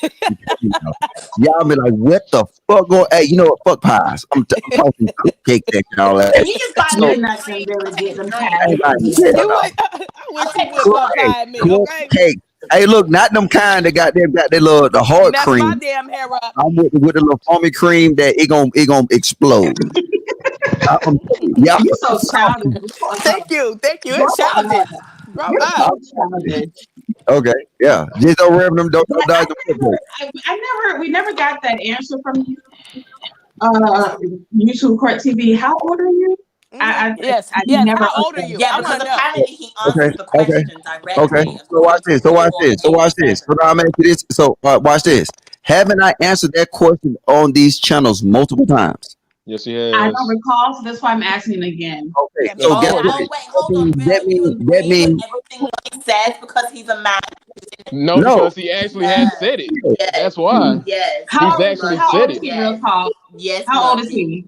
You know, y'all be like, what the fuck? Hey, you know what? Fuck pies. I'm talking cake that y'all Can ass. you just buy So, me You're a not gonna drink? be able to I'll take get a them drink. ain't past like, me. hell You no. would. I I'll wish you take would a fuck drink. Hey, pie me. cool Okay. cake. Hey, look, not them kind that got the little the hard Mess my cream. damn hair up. I'm with the little foamy cream that it gonna explode. Y'all You're so salty. childish. Thank you. Thank you. Grow It's childish. up. Grow You're up. so childish. Okay, yeah. Just don't rev them. Don't But dodge the football. we never got that answer from you. YouTube Court TV. How old are you? Yes. I Yes. never How heard old are that. you? Yeah, I because want to know. apparently he Okay, answers the okay, question okay. directly So watch according to this. So watch Google this. and So then he watch this. says, So now I'm asking this. So watch this. Haven't I answered that question on these channels multiple times? Yes, he I don't has. recall, so that's why I'm asking again. Okay. Yeah, me So Of oh, guess too. what? course. oh, wait, hold on, Bill. That You mean that agree with mean everything he says because he's a man? No, no. because he actually has Yes, said it. yes, That's why. yes. He's How actually Love how you. old said is it. he, real Yes, talk? yes, How old love is you. he?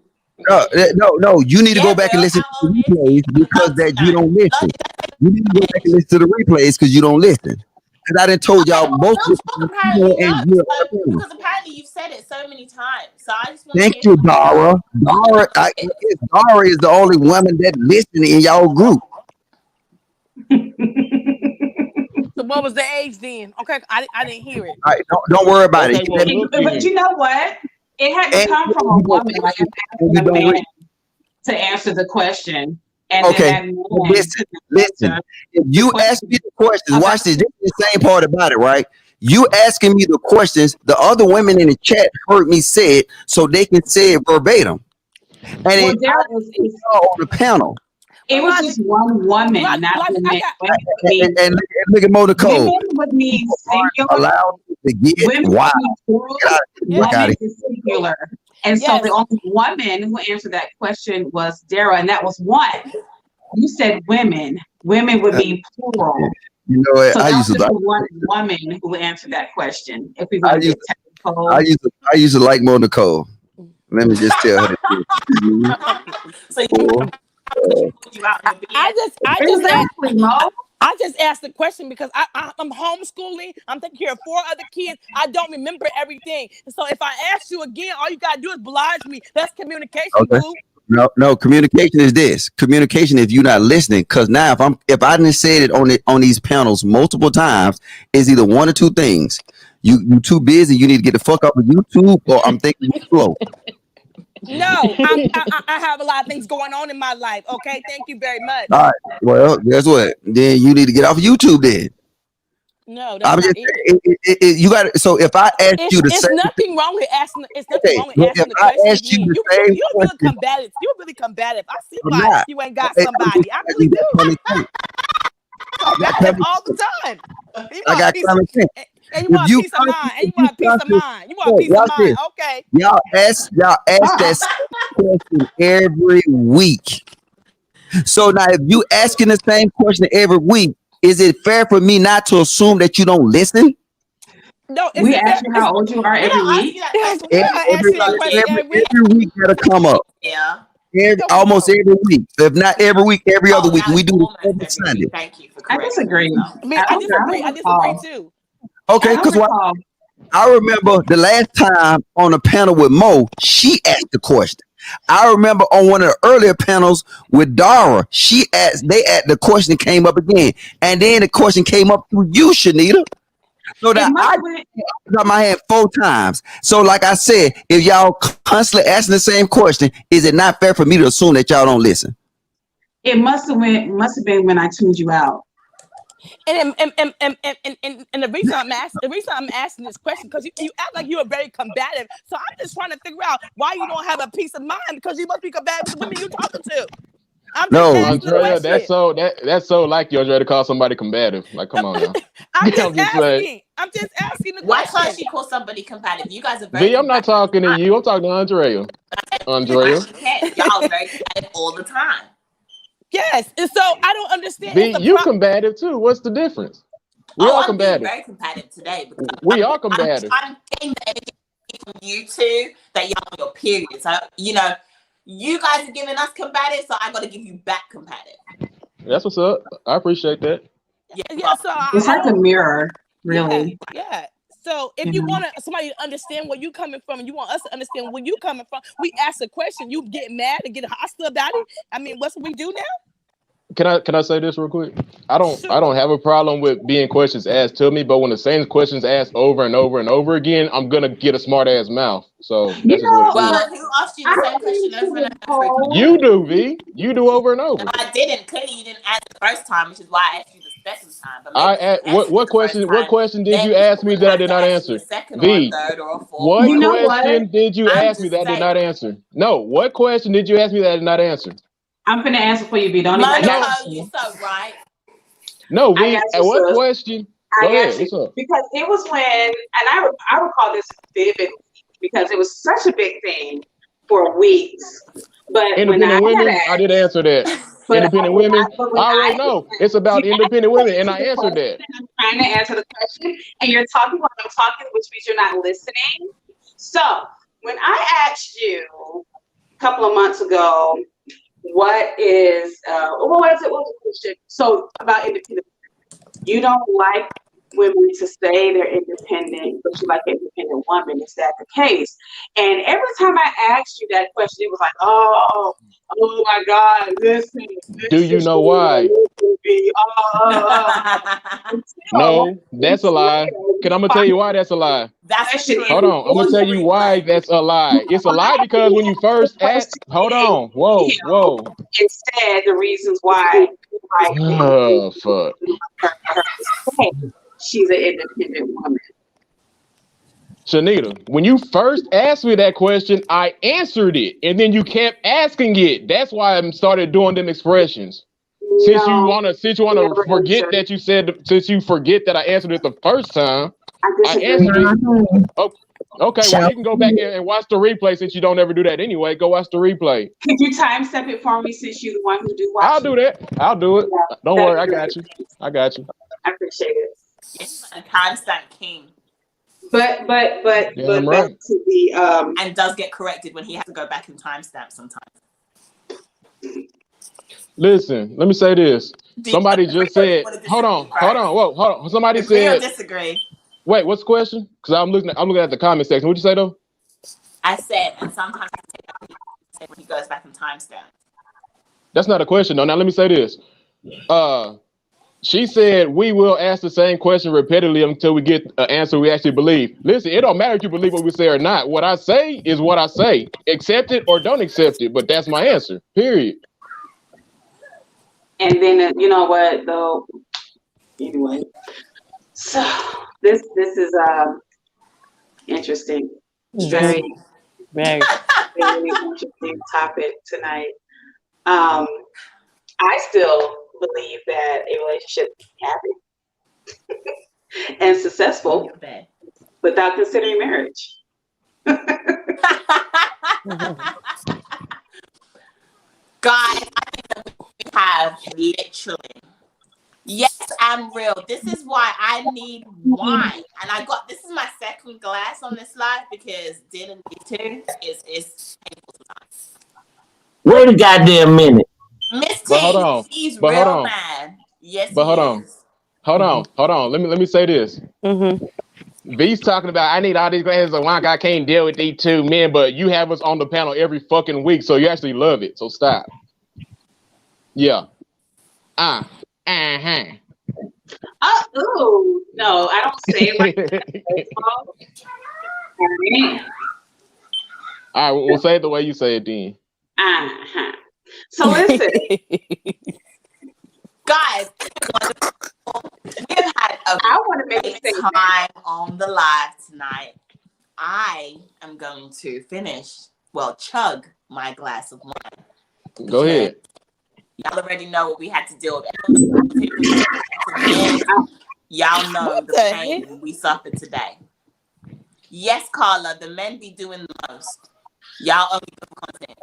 No. You need to go Yeah, back Bill, and listen to how the old is he? replays because Love that you tonight. don't Love listen. You need to go back and age. listen to the replays because you don't listen. Because I done told Okay, y'all well, most Bill of Talk the time, apparently and knows. you're So, okay. because apparently you've said it so many times. So I just want to Thank hear you, from Bill. Dara. I guess Dara is the only woman that listen in y'all group. So what was the age then? Okay, I didn't hear it. All right, don't worry about it. Okay, well, look But then. you know what? It had to And come from a you don't woman, like listen I'm and you asking a don't man read. to answer the question, and then Okay, that but man listen. answer If the you ask me question the questions, about watch this. This is the same part about it, right? You asking me the questions, the other women in the chat heard me say it, so they can say it verbatim. And then well, there I is y'all on the panel. it was Logic, just one woman, not logic. I women. got. And look at Mo Nicole. Women would need People singular. aren't allowed to get Women wild. would need plural. Get out, Yes, fuck out Women of is singular. And so yes. the only woman who answered that question was Dara, and that was one. You said women. Women would here. be plural. You know what? So that was just one woman who answered that question. If we I want to used get technical. I used to like Mo Nicole. Let me just tell her So you this. put you out in the bed. Exactly, Mo. I just asked the question because I'm homeschooling. I'm taking care of 4 other kids. I don't remember everything. So if I ask you again, all you gotta do is oblige me. That's communication, Okay. boo. No. Communication is this. Communication if you're not listening. Because now, if I didn't say it on these panels multiple times, it's either one or two things. You too busy. You need to get the fuck up of YouTube, or I'm thinking you slow. No, I have a lot of things going on in my life. Okay, thank you very much. All right. Well, guess what? Then you need to get off of YouTube. Then No, that's I'm not just it. you got. So if I ask you the It's same, nothing wrong with asking. It's nothing okay. wrong with Well, if asking the I question ask you again. the You same you're really question, combative. You're really combative. I see I'm why not. you ain't got Okay, somebody. I really do. common sense. I got Combative common all the sense. time. You I want a got piece of, common sense. and you If want a you piece of mind. And if you you want a piece of mind. You want a look, piece of watch mind. this. Okay. Y'all ask that same question every week. So now, if you asking the same question every week, is it fair for me not to assume that you don't listen? No, it's We a ask fair. you how old you are We every don't ask week. you that Yes, question. yeah, We I ask you that love question it. every week. every week that'll come up. Yeah. Almost every week. If not every week, every other Oh, week. now We it's do almost this every every Sunday. week. Thank you for I correcting disagree. yourself. I mean, I disagree. I don't disagree recall. too. Okay, I don't because recall. I remember the last time on a panel with Mo, she asked the question. I remember on one of the earlier panels with Dara, the question came up again. And then the question came up through you, Shanita. So It that must I have been got my hand 4 times. So like I said, if y'all constantly asking the same question, is it not fair for me to assume that y'all don't listen? it must have been when I tuned you out. And the reason I'm asking this question because you act like you are very combative. So I'm just trying to figure out why you don't have a peace of mind because you must be combative with the women you're talking to. I'm just No. asking the Andrea, question. that's so like you, Andrea, to call somebody combative. Like, come on now. I'm I'm just just saying. asking. I'm just asking the Why can't question. she call somebody combative? You guys are very V, I'm not combative. talking to you. I'm talking to Andrea. Andrea. She can't. Y'all are very combative all the time. Yes, and so I don't understand. V, It's a you combative too. What's the difference? We all I'm being combative. very combative today because We all combative. I'm getting the energy from you two that y'all on your period. So you guys are giving us combative, so I got to give you back combative. That's what's up. I appreciate that. Yeah. So It's I like a don't. mirror, really. Yeah. So if You you know? want somebody to understand where you coming from, and you want us to understand where you coming from, we ask a question. You get mad and get hostile about it. I mean, what's we do now? Can I say this real quick? I don't Sure. have a problem with being questions asked to me, but when the same questions asked over and over and over again, I'm gonna get a smart ass mouth. So that's You just what know, it is. Well, who asked you I the same don't question think over and she over again? You do, V. You do over and over. No, I didn't. Clearly, you didn't answer the first time, which is why I asked you the second time. But maybe I if you answered what it the first question? What time, question did then you you ask me wouldn't that I have did to not ask me a answer? second or a V. third or a fourth. What You know what? question did you I'm ask me just that I did not saying. answer? No. What question did you ask me that I did not answer? I'm finna answer for you, B. Don't even. I Monaco, got you you. so right. No, I got V. you, At what sis. question? I Go got ahead. you. What's up? Because it was when, and I recall this vividly because it was such a big thing for weeks. But when I Independent had women. I asked, did answer that. Independent women. when I already I know. It's about you independent women, and I the answered question, that. and I'm trying to answer the question, and you're talking while I'm talking, which means you're not listening. So when I asked you a couple of months ago, what is what is it? What was the question? So about independent, you don't like women to say they're independent, but you like an independent woman. Is that the case? And every time I asked you that question, it was like, oh my God, listen, Do you know why? No, that's a lie. I'm gonna tell you why that's a lie. That's the truth. Hold on, I'm gonna tell you why that's a lie. It's a lie because when you first asked, hold on, whoa. Instead, the reasons why Oh fuck. she's an independent woman. Shanita, when you first asked me that question, I answered it, and then you kept asking it. That's why I started doing them expressions. Since you wanna forget that you said, since you forget that I answered it the first time, I answered it. Okay, well, you can go back and watch the replay since you don't ever do that anyway. Go watch the replay. Could you time step it for me since you're the one who do watch? I'll do that. I'll do it. Yeah, Don't worry, I got you. I appreciate it. Yes, a timestamp king. But right. back to the and does get corrected when he has to go back and timestamp sometimes. Listen, let me say this. Somebody just said, hold on. Whoa. Somebody said, disagree. Wait, what's the question? Because I'm looking at the comment section. What'd you say though? I said, and sometimes when he goes back and timestamp. That's not a question though. Now let me say this. She said we will ask the same question repeatedly until we get an answer we actually believe. Listen, it don't matter if you believe what we say or not. What I say is what I say. Accept it or don't accept it, but that's my answer. Period. and then you know what though. Anyway, so this is interesting. Very interesting topic tonight. I still believe that a relationship is happy and successful without considering marriage. Guys, I think that we have literally. Yes, I'm real. This is why I need wine. And this is my second glass on this live because Dylan B2 is painful sometimes. Wait a goddamn minute. Miss T, he's real mad. Yes, hold on. Let me say this. V's talking about I need all these glasses of wine. I can't deal with these two men, but you have us on the panel every fucking week, so you actually love it. So stop. Yeah. Oh, no, I don't say it like that. All right, we'll say it the way you say it then. So listen. Guys, we've had I want to make a time on the live tonight. I am going to chug my glass of wine. Go ahead. Y'all already know what we had to deal with. Y'all know What the the pain we suffered today. Yes, Carla, the men be doing the most. Y'all only good for content.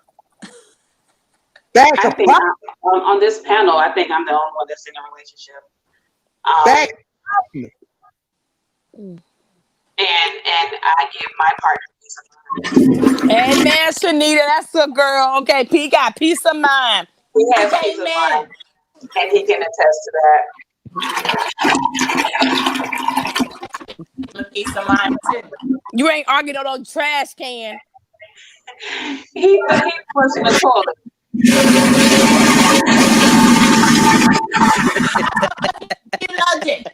Back I think on this panel, I think I'm the only one that's in a relationship. back. And I give my partner peace of mind. Amen, Shanita. That's a girl. Okay, P got peace of mind. He has peace of mind, and he can attest to that. Peace of mind too. You ain't arguing on those trash can. He was in the toilet. Logic.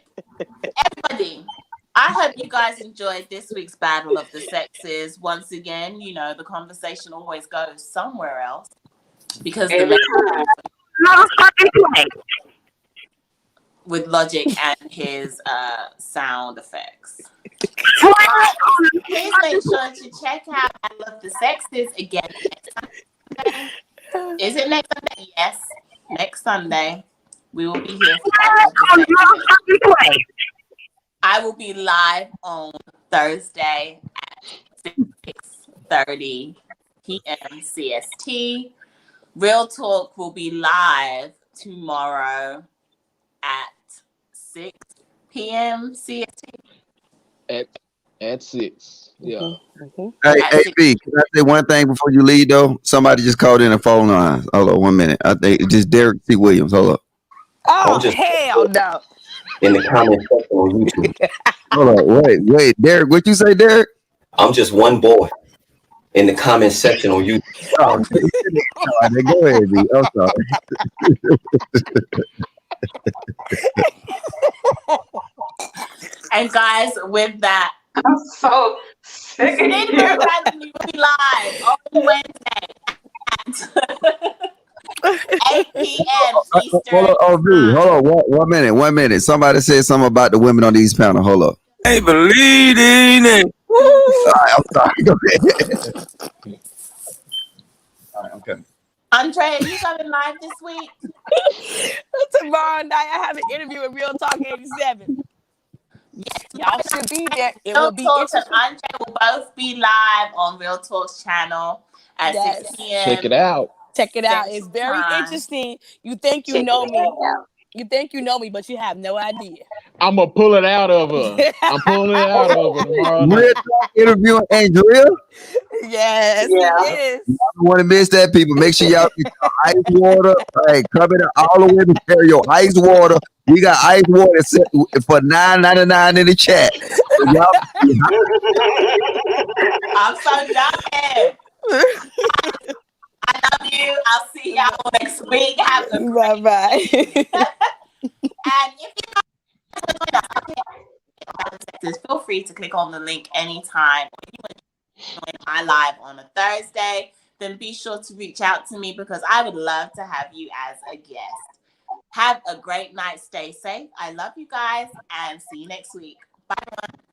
Everybody, I hope you guys enjoyed this week's Battle of the Sexes. Once again, you know, the conversation always goes somewhere else because Every time. with Logic and his sound effects. Please make sure to check out Battle of the Sexes again next Sunday. Is it next Sunday? Yes, next Sunday. We will be here for Battle of the Sexes. I will be live on Thursday at 6:30 p.m. CST. Real Talk will be live tomorrow at 6 p.m. CST. At 6. Yeah. Hey, At hey, 6. B, can I say one thing before you leave though? Somebody just called in a phone line. Hold on 1 minute. I think it's just Derek C. Williams. Hold up. Oh, hell no. In the comment section on YouTube. Hold on. Wait. Derek, what you say, Derek? I'm just one boy in the comment section on YouTube. Oh, go ahead, B. I'm sorry. And guys, with that, I'm so sick of Shanita you. Academy will be live on Wednesday at 8 p.m. Eastern. Hold on. 1 minute. 1 minute. Somebody said something about the women on these panels. Hold up. They believe in it. All right, I'm sorry. Go ahead. All right, okay. Andrea, you coming live this week? Tomorrow night, I have an interview with Real Talk 87. Yes, Y'all should be there. It Real will be Talk and interesting. Andrea will both be live on Real Talk's channel at Yes. 6 p.m. Check it out. Check it out. Central It's very Time. interesting. You think you know me. You think you know me, but you have no idea. I'm gonna pull it out of her. I'm pulling it out of her tomorrow Real night. Talk interviewing Andrea. Yes, Yeah. it is. I don't want to miss that, people. Make sure y'all get your ice water. Hey, cover it all the way to carry your ice water. We got ice water set for $9.99 in the chat. So y'all, I'm so done. I love you. I'll see y'all next week. Have a great Bye. And if you guys want to feel free to click on the link anytime. If you want to join my live on a Thursday, then be sure to reach out to me because I would love to have you as a guest. Have a great night. Stay safe. I love you guys and see you next week. Bye, everyone.